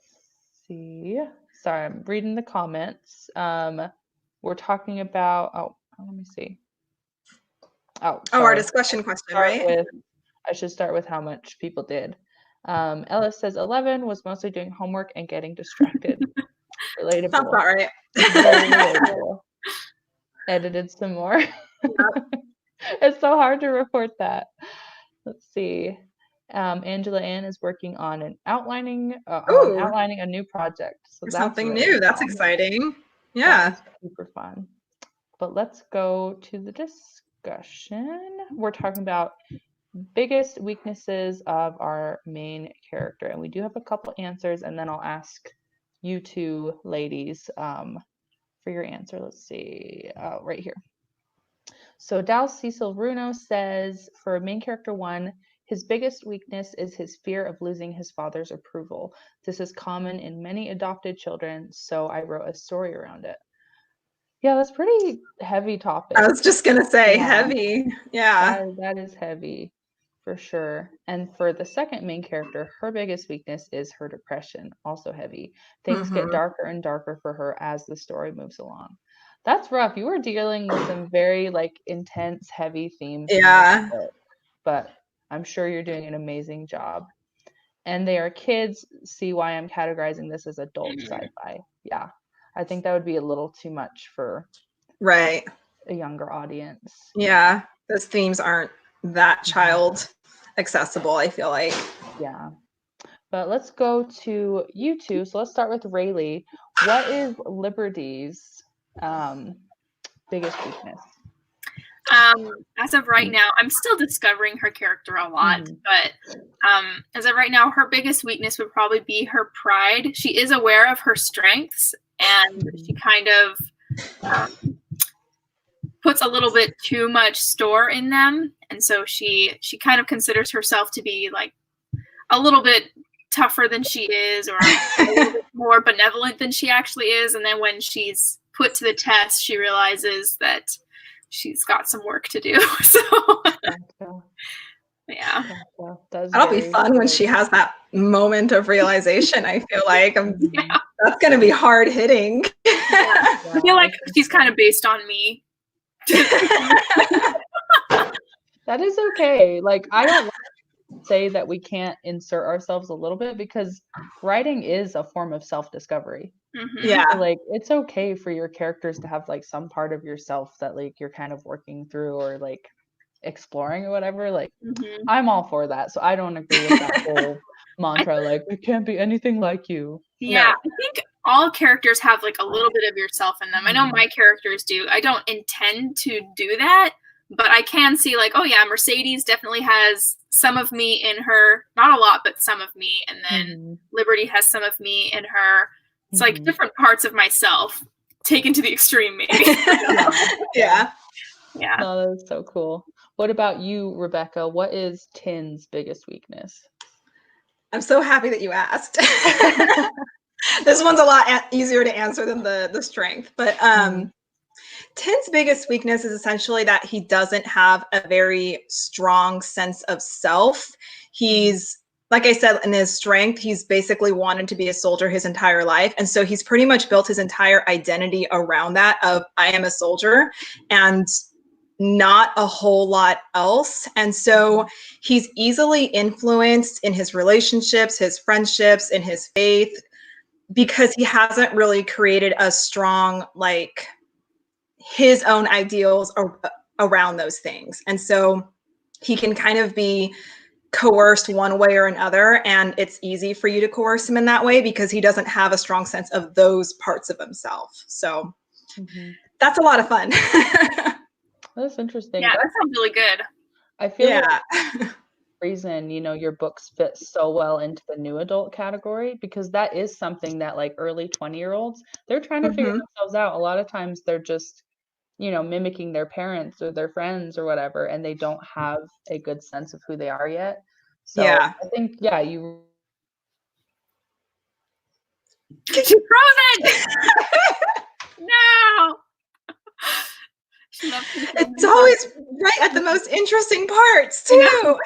see. Sorry, I'm reading the comments. We're talking about, let me see. Oh, Oh, our sorry. discussion question, right? I should start with how much people did. Ellis says 11 was mostly doing homework and getting distracted. Sounds Relatable. about right. Very relatable. Edited some more. It's so hard to report that. Let's see. Angela Ann is working on outlining Ooh, a new project. So that's something really new. That's fun. exciting. That Yeah. is super fun. But let's go to the discussion. We're talking about biggest weaknesses of our main character. And we do have a couple answers, and then I'll ask you two ladies for your answer. Let's see. Right here. So Dal Cecil Runo says, for main character 1, his biggest weakness is his fear of losing his father's approval. This is common in many adopted children, so I wrote a story around it. Yeah, that's pretty heavy topic. I was just going to say Yeah. heavy. Yeah. That is heavy for sure. And for the second main character, her biggest weakness is her depression, also heavy. Things get darker and darker for her as the story moves along. That's rough. You were dealing with some very like intense, heavy themes in Yeah. this book, but I'm sure you're doing an amazing job. And they are kids. See why I'm categorizing this as adult sci-fi. Yeah, I think that would be a little too much for Right. a younger audience. Yeah. Those themes aren't that child accessible, I feel like. Yeah. But let's go to you two. So let's start with Rayleigh. What is Liberty's biggest weakness? As of right now, I'm still discovering her character a lot, but as of right now, her biggest weakness would probably be her pride. She is aware of her strengths, and she kind of puts a little bit too much store in them, and so she kind of considers herself to be like a little bit tougher than she is, or a little bit more benevolent than she actually is. And then when she's put to the test, she realizes that she's got some work to do. So Yeah. Gotcha. That's That'll be very fun when good. she has that moment of realization. I feel like Yeah. that's going to be hard hitting. Yeah. I Yeah, feel I like think she's so. kind of based on me. That is okay. Like, I don't say that we can't insert ourselves a little bit because writing is a form of self-discovery. Mhm. Yeah. So, like, it's okay for your characters to have like some part of yourself that like you're kind of working through or like exploring or whatever. Like, Mhm. I'm all for that. So I don't agree with that whole I mantra, like, it can't be anything like you. Yeah, No. I think all characters have like a little bit of yourself in them. I know my characters do. I don't intend to do that, but I can see like, oh yeah, Mercedes definitely has some of me in her. Not a lot, but some of me. And then Mhm. Liberty has some of me in her. It's like Mhm. different parts of myself taken to the extreme, maybe. Yeah. Yeah. No, that is so cool. What about you, Rebecca? What is Tin's biggest weakness? I'm so happy that you asked. This one's a lot easier to answer than the strength. But Tin's biggest weakness is essentially that he doesn't have a very strong sense of self. He's, like I said, in his strength, he's basically wanted to be a soldier his entire life. And so he's pretty much built his entire identity around that of I am a soldier and not a whole lot else. And so he's easily influenced in his relationships, his friendships, in his faith, because he hasn't really created a strong, like, his own ideals around those things. And so he can kind of be coerced one way or another. And it's easy for you to coerce him in that way because he doesn't have a strong sense of those parts of himself. So that's a lot of fun. That's interesting. Yeah, that sounds really good. I feel like Yeah. reason, your books fit so well into the new adult category because that is something that like early 20-year-olds, they're trying to figure themselves out. A lot of times they're just, mimicking their parents or their friends or whatever, and they don't have a good sense of who they are yet. So Yeah. I think, yeah, you She's frozen! No! It's always right at the most interesting parts too.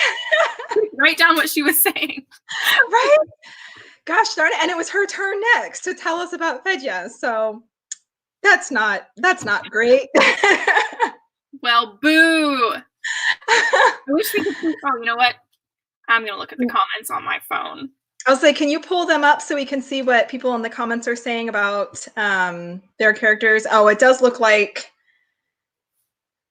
Write down what she was saying. Right? Gosh darn it. And it was her turn next to tell us about Fedya. So that's not great. Well, boo. I wish we could see. Oh, you know what? I'm going to look at the comments on my phone. I'll say, can you pull them up so we can see what people in the comments are saying about their characters? Oh, it does look like,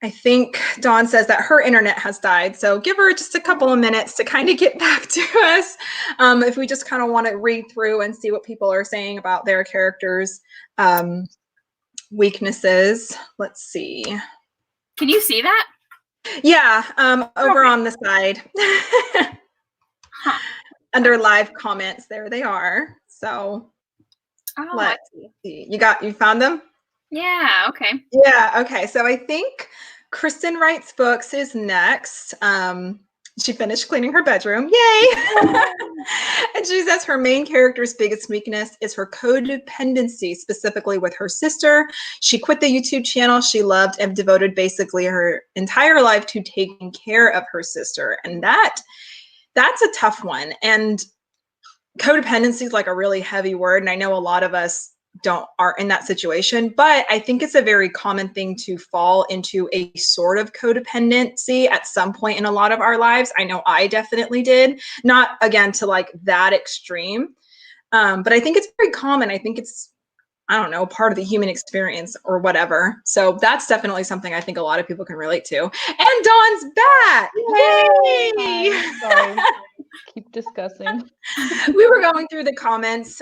I think Dawn says that her internet has died. So give her just a couple of minutes to kind of get back to us. If we just kind of want to read through and see what people are saying about their characters' weaknesses. Let's see. Can you see that? Yeah, over on the side. Under live comments, there they are. So let's see. You found them? Yeah, okay. Yeah, okay. So I think Kristen Writes Books is next. She finished cleaning her bedroom. Yay! And she says her main character's biggest weakness is her codependency, specifically with her sister. She quit the YouTube channel she loved and devoted basically her entire life to taking care of her sister. And that's a tough one. And codependency is like a really heavy word. And I know a lot of us are in that situation, but I think it's a very common thing to fall into a sort of codependency at some point in a lot of our lives. I know I definitely did, not again to like that extreme, but I think it's very common. I think it's, I don't know, part of the human experience or whatever. So that's definitely something I think a lot of people can relate to. And Dawn's back. Yay! Sorry. Keep discussing. We were going through the comments,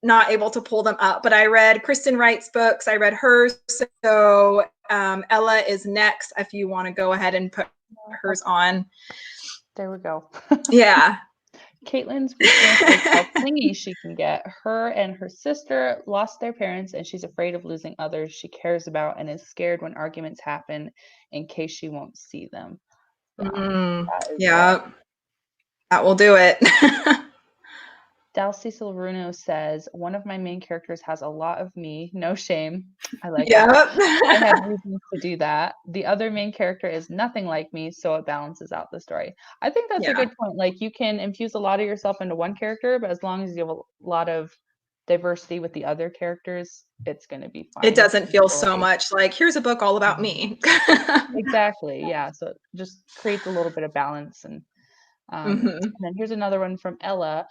not able to pull them up, but I read Kristen Wright's books. I read hers. So Ella is next if you want to go ahead and put hers on. There we go. Yeah. Caitlin's weakness is how clingy she can get. Her and her sister lost their parents, and she's afraid of losing others she cares about and is scared when arguments happen in case she won't see them. Yeah. That will do it. Dal Cecil Bruno says, one of my main characters has a lot of me. No shame. I like Yep. that. I have reasons to do that. The other main character is nothing like me, so it balances out the story. I think that's a Yeah. good point. Like, you can infuse a lot of yourself into one character, but as long as you have a lot of diversity with the other characters, it's going to be fine. It doesn't feel so much like, here's a book all about me. Exactly. Yeah. So it just creates a little bit of balance. And then here's another one from Ella.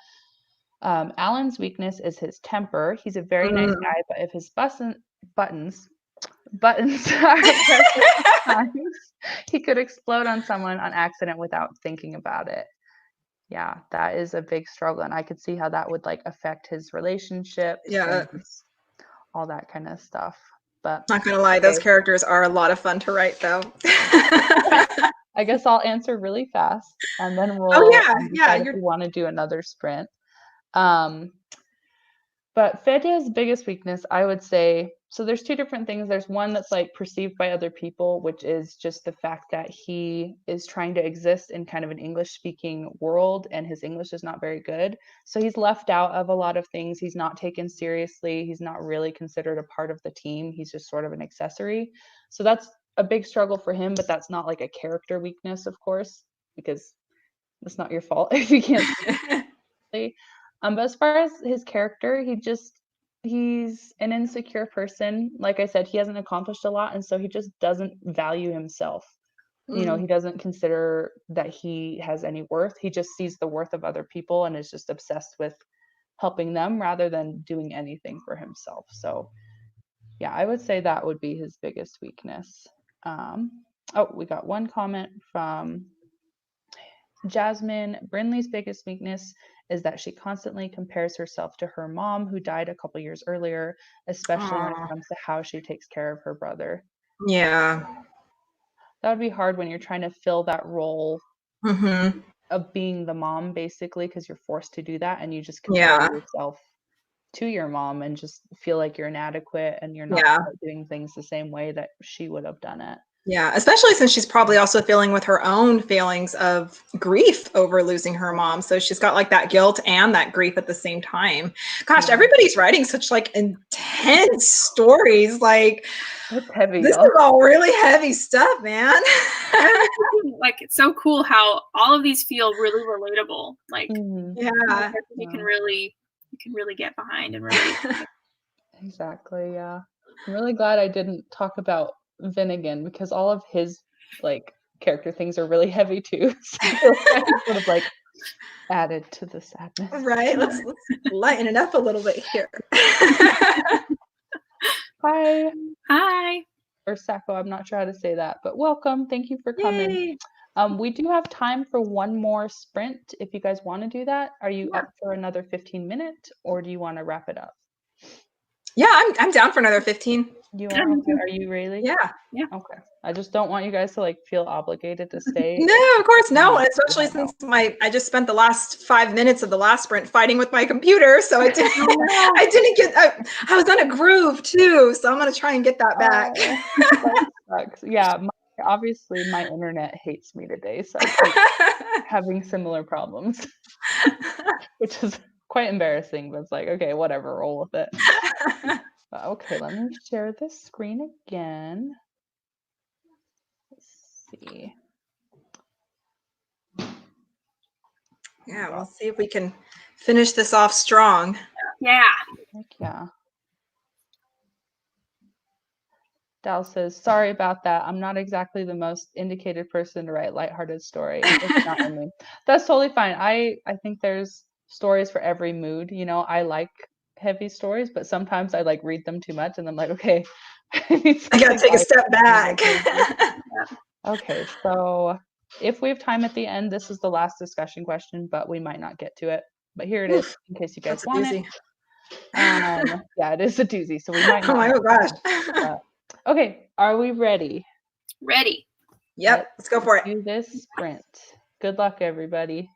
Alan's weakness is his temper. He's a very nice guy, but if his buttons are pressed at times, he could explode on someone on accident without thinking about it. Yeah, that is a big struggle, and I could see how that would like affect his relationships Yeah. and all that kind of stuff. But not gonna lie, those characters are a lot of fun to write, though. I guess I'll answer really fast, and then we'll decide if we want to do another sprint. But Fede's biggest weakness, I would say, so there's two different things. There's one that's like perceived by other people, which is just the fact that he is trying to exist in kind of an English speaking world and his English is not very good. So he's left out of a lot of things. He's not taken seriously. He's not really considered a part of the team. He's just sort of an accessory. So that's a big struggle for him, but that's not like a character weakness, of course, because it's not your fault if you can't speak. But as far as his character, he's an insecure person. Like I said, he hasn't accomplished a lot, and so he just doesn't value himself. You know, he doesn't consider that he has any worth. He just sees the worth of other people and is just obsessed with helping them rather than doing anything for himself. So yeah, I would say that would be his biggest weakness. We got one comment from Jasmine. Brinley's biggest weakness is that she constantly compares herself to her mom, who died a couple years earlier, especially when it comes to how she takes care of her brother. Yeah. That would be hard when you're trying to fill that role of being the mom, basically, because you're forced to do that and you just compare yourself to your mom and just feel like you're inadequate and you're not doing things the same way that she would have done it. Yeah, especially since she's probably also feeling with her own feelings of grief over losing her mom. So she's got like that guilt and that grief at the same time. Gosh, everybody's writing such like intense stories. Like, it's heavy. This is all really heavy stuff, man. Like, it's so cool how all of these feel really relatable. Like, you can really get behind and really. Exactly. Yeah. I'm really glad I didn't talk about Finnegan because all of his like character things are really heavy too. So I sort of like added to the sadness. Right. Let's lighten it up a little bit here. Hi. Hi. Or Sacco, I'm not sure how to say that, but welcome. Thank you for coming. Yay. We do have time for one more sprint if you guys want to do that. Are you up for another 15 minutes or do you want to wrap it up? Yeah, I'm down for another 15. You are? Okay. Are you really? Yeah. Okay. I just don't want you guys to like feel obligated to stay. No, of course, no. Especially since I just spent the last 5 minutes of the last sprint fighting with my computer, so I didn't get. I was on a groove too, so I'm gonna try and get that back. That sucks. Yeah, obviously my internet hates me today, so I'm having similar problems, which is quite embarrassing. But it's like, okay, whatever, roll with it. Okay, let me share this screen again. Let's see. Yeah, we'll see if we can finish this off strong. Yeah. Heck yeah. Dal says, sorry about that. I'm not exactly the most indicated person to write lighthearted story. It's not in me. That's totally fine. I think there's stories for every mood. You know, I like heavy stories, but sometimes I like read them too much and I'm like, okay, I gotta take a step back. Okay, so if we have time at the end, this is the last discussion question, but we might not get to it. But here it is in case you guys want it. Yeah, it is a doozy, so we might not. Oh gosh. Okay, are we ready? Ready. Yep, let's go for it. Do this sprint. Good luck, everybody.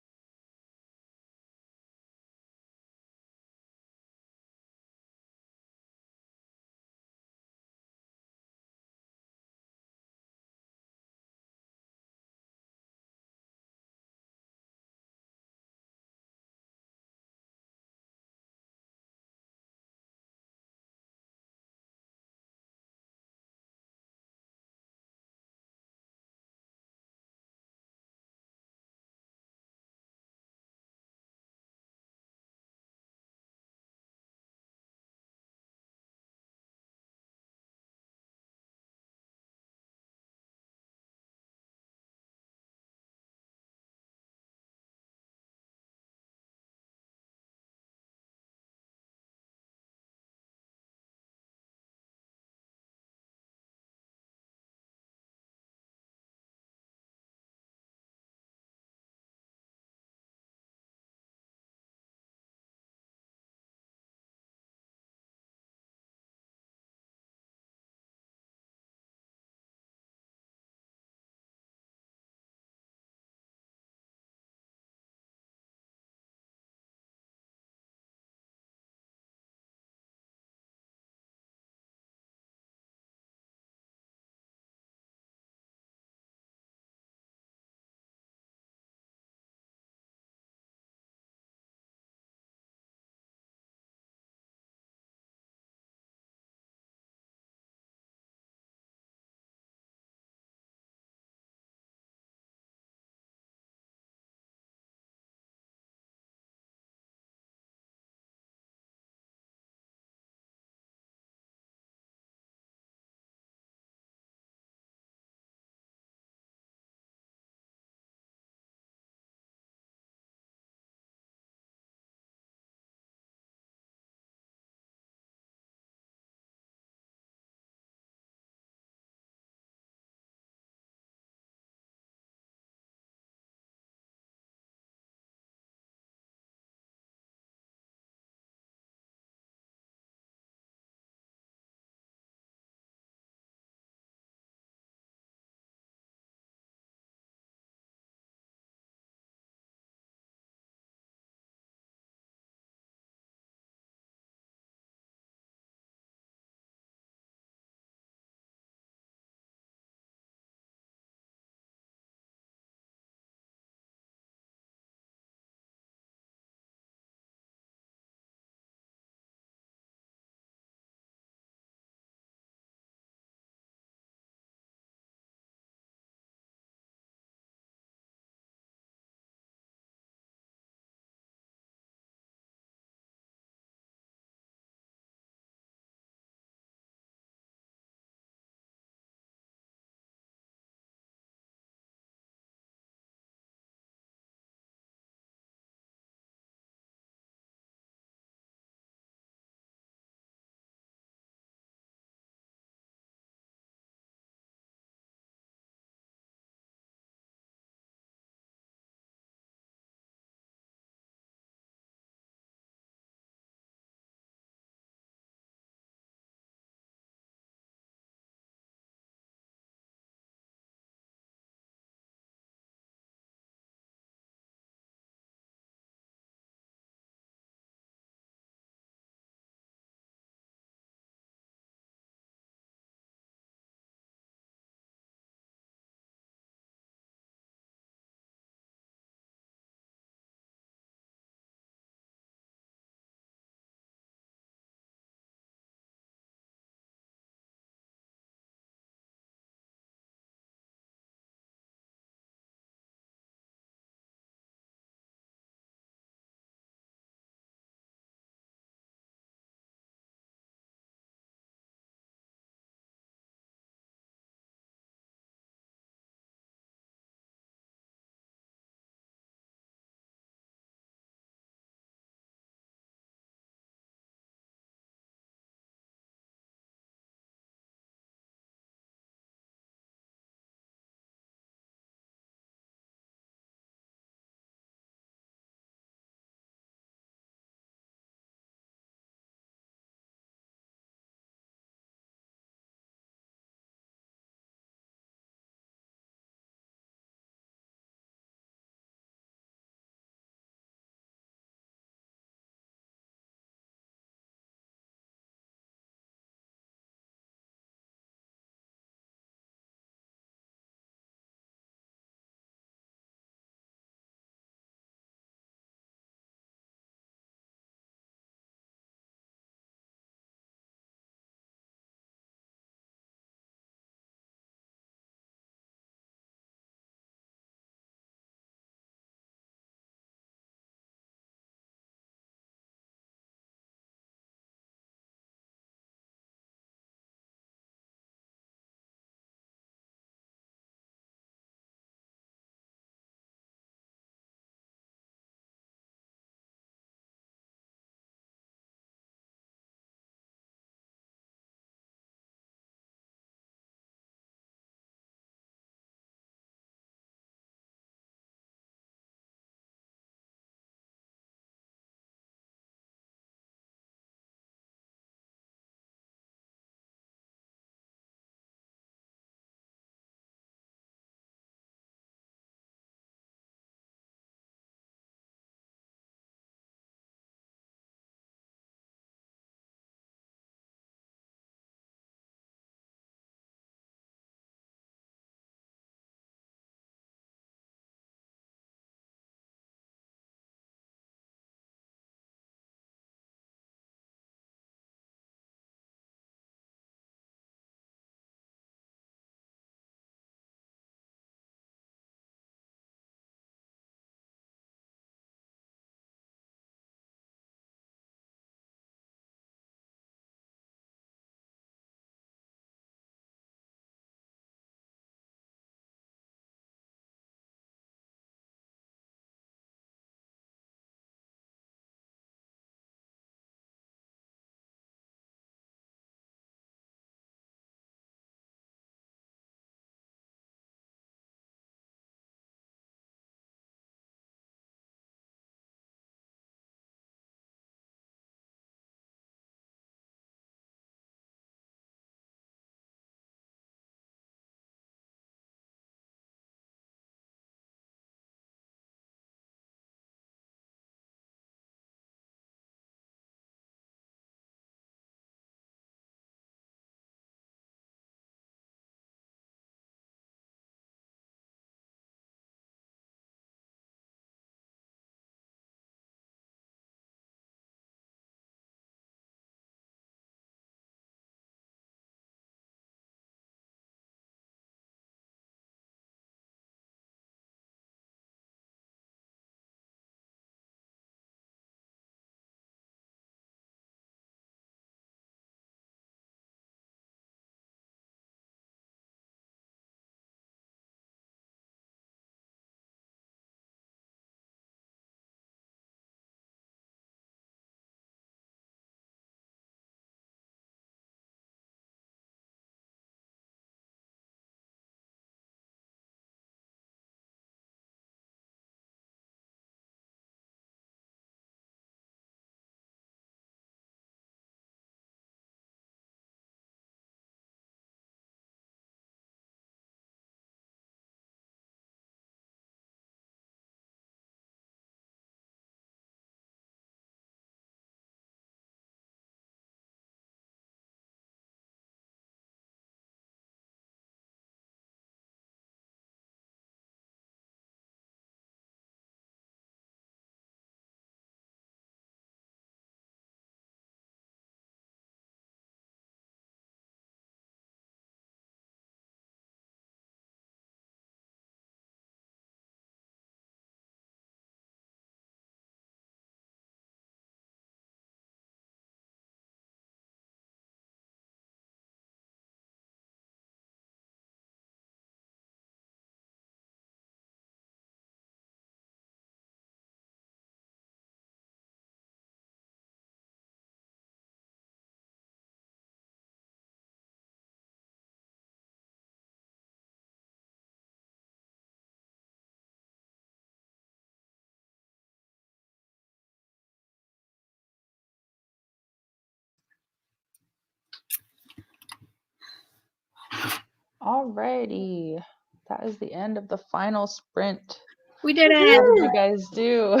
Alrighty. That is the end of the final sprint. We did How it. did you guys do?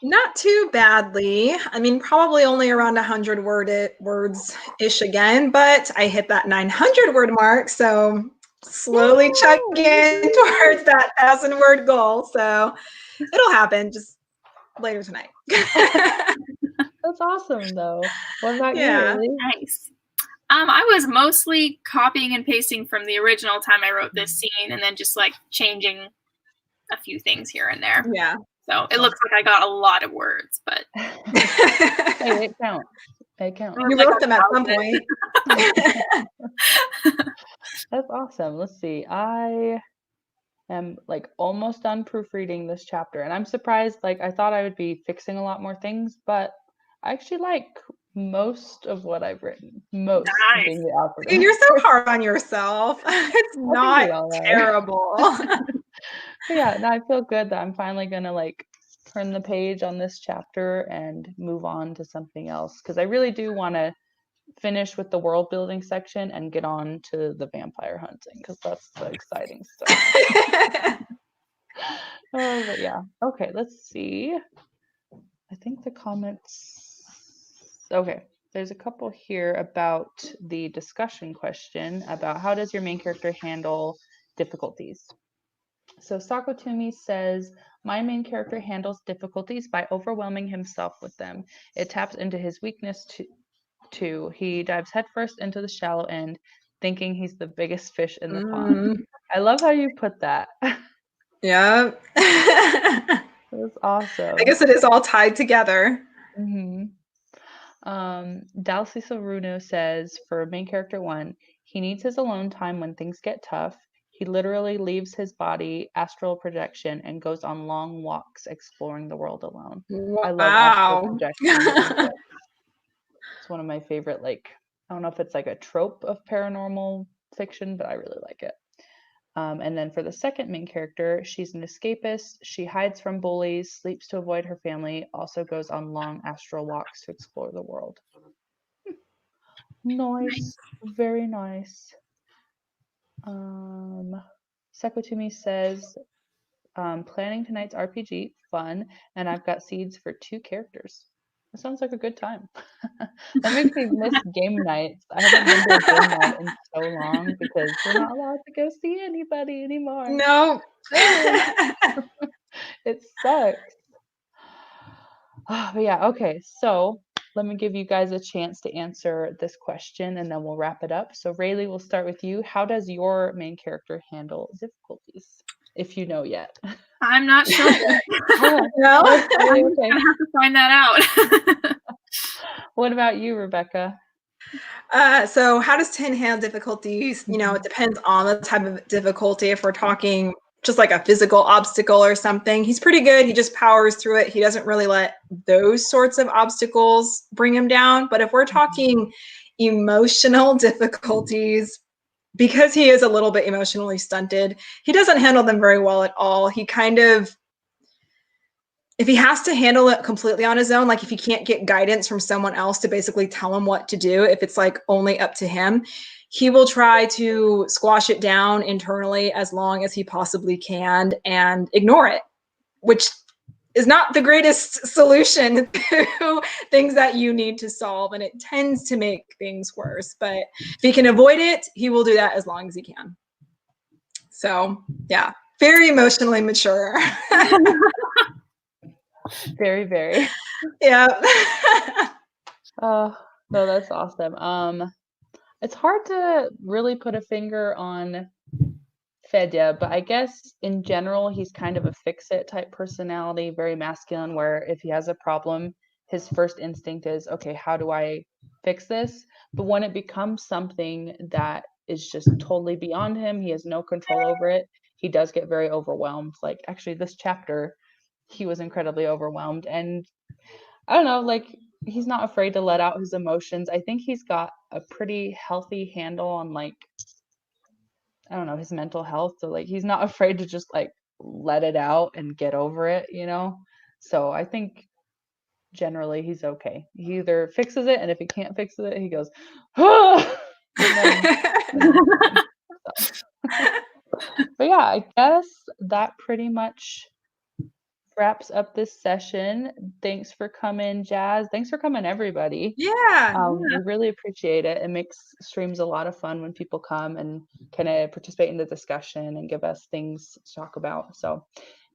Not too badly. I mean, probably only around 100 words-ish again, but I hit that 900 word mark. So slowly chugging towards that 1,000-word goal. So it'll happen just later tonight. That's awesome, though. What about you, Yeah. Haley? Nice. I was mostly copying and pasting from the original time I wrote this scene and then just like changing a few things here and there. Yeah. So it looks like I got a lot of words, but Hey, it counts. It counts. You wrote them at some point. That's awesome. Let's see. I am like almost done proofreading this chapter, and I'm surprised. Like I thought I would be fixing a lot more things, but I actually like most of what I've written. Most Nice. being the operative. Dude, you're so hard on yourself. It's not terrible. But yeah, no, I feel good that I'm finally gonna like turn the page on this chapter and move on to something else, because I really do want to finish with the world building section and get on to the vampire hunting, because that's the exciting stuff. But yeah, okay, let's see. I think the comments, okay, there's a couple here about the discussion question about how does your main character handle difficulties. So Sakotumi says, my main character handles difficulties by overwhelming himself with them. It taps into his weakness too. He dives headfirst into the shallow end, thinking he's the biggest fish in the pond. I love how you put that. Yeah. That's awesome. I guess it is all tied together. Mm-hmm. Dalcy Saruno says, for main character 1, he needs his alone time when things get tough. He literally leaves his body, astral projection, and goes on long walks exploring the world alone. Wow. I love astral projection. It's one of my favorite, like, I don't know if it's like a trope of paranormal fiction, but I really like it. And then for the second main character, she's an escapist. She hides from bullies, sleeps to avoid her family, also goes on long astral walks to explore the world. Nice. Very nice. Sekotumi says, planning tonight's RPG, fun, and I've got seeds for 2 characters. That sounds like a good time. That makes me miss game nights. I haven't been to a game night in so long because we're not allowed to go see anybody anymore. No. It sucks. But yeah, okay. So let me give you guys a chance to answer this question and then we'll wrap it up. So Rayleigh, we'll start with you. How does your main character handle difficulties? If you know yet. I'm not sure. No? I'm gonna have to find that out. What about you, Rebecca? So how does Tin handle difficulties? You know, it depends on the type of difficulty. If we're talking just like a physical obstacle or something, he's pretty good. He just powers through it. He doesn't really let those sorts of obstacles bring him down. But if we're talking emotional difficulties, because he is a little bit emotionally stunted, he doesn't handle them very well at all. He kind of, if he has to handle it completely on his own, like if he can't get guidance from someone else to basically tell him what to do, if it's like only up to him, he will try to squash it down internally as long as he possibly can and ignore it, which is not the greatest solution to things that you need to solve. And it tends to make things worse. But if he can avoid it, he will do that as long as he can. So yeah, very emotionally mature. Very, very. Yeah. Oh, no, that's awesome. It's hard to really put a finger on Fedya, but I guess in general, he's kind of a fix-it type personality, very masculine, where if he has a problem, his first instinct is, okay, how do I fix this? But when it becomes something that is just totally beyond him, he has no control over it, he does get very overwhelmed. Like, actually, this chapter, he was incredibly overwhelmed. And I don't know, like, he's not afraid to let out his emotions. I think he's got a pretty healthy handle on, like, I don't know, his mental health. So like he's not afraid to just like let it out and get over it, you know? So I think generally he's okay. He either fixes it, and if he can't fix it, he goes, oh! And then but yeah, I guess that pretty much wraps up this session. Thanks for coming, Jazz. Thanks for coming, everybody. Yeah. We really appreciate it. It makes streams a lot of fun when people come and kind of participate in the discussion and give us things to talk about. So,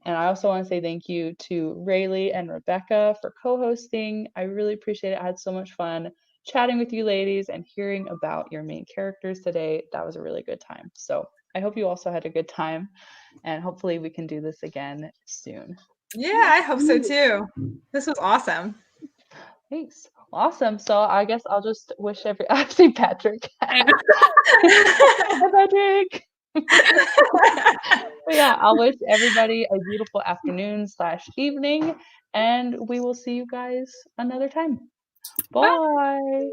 and I also want to say thank you to Rayleigh and Rebecca for co-hosting. I really appreciate it. I had so much fun chatting with you ladies and hearing about your main characters today. That was a really good time. So I hope you also had a good time, and hopefully we can do this again soon. Yeah, I hope so too. This was awesome. Thanks. Awesome. So I guess I'll just wish I see Patrick. I know. Hi, Patrick. But yeah, I'll wish everybody a beautiful afternoon/evening, and we will see you guys another time. Bye.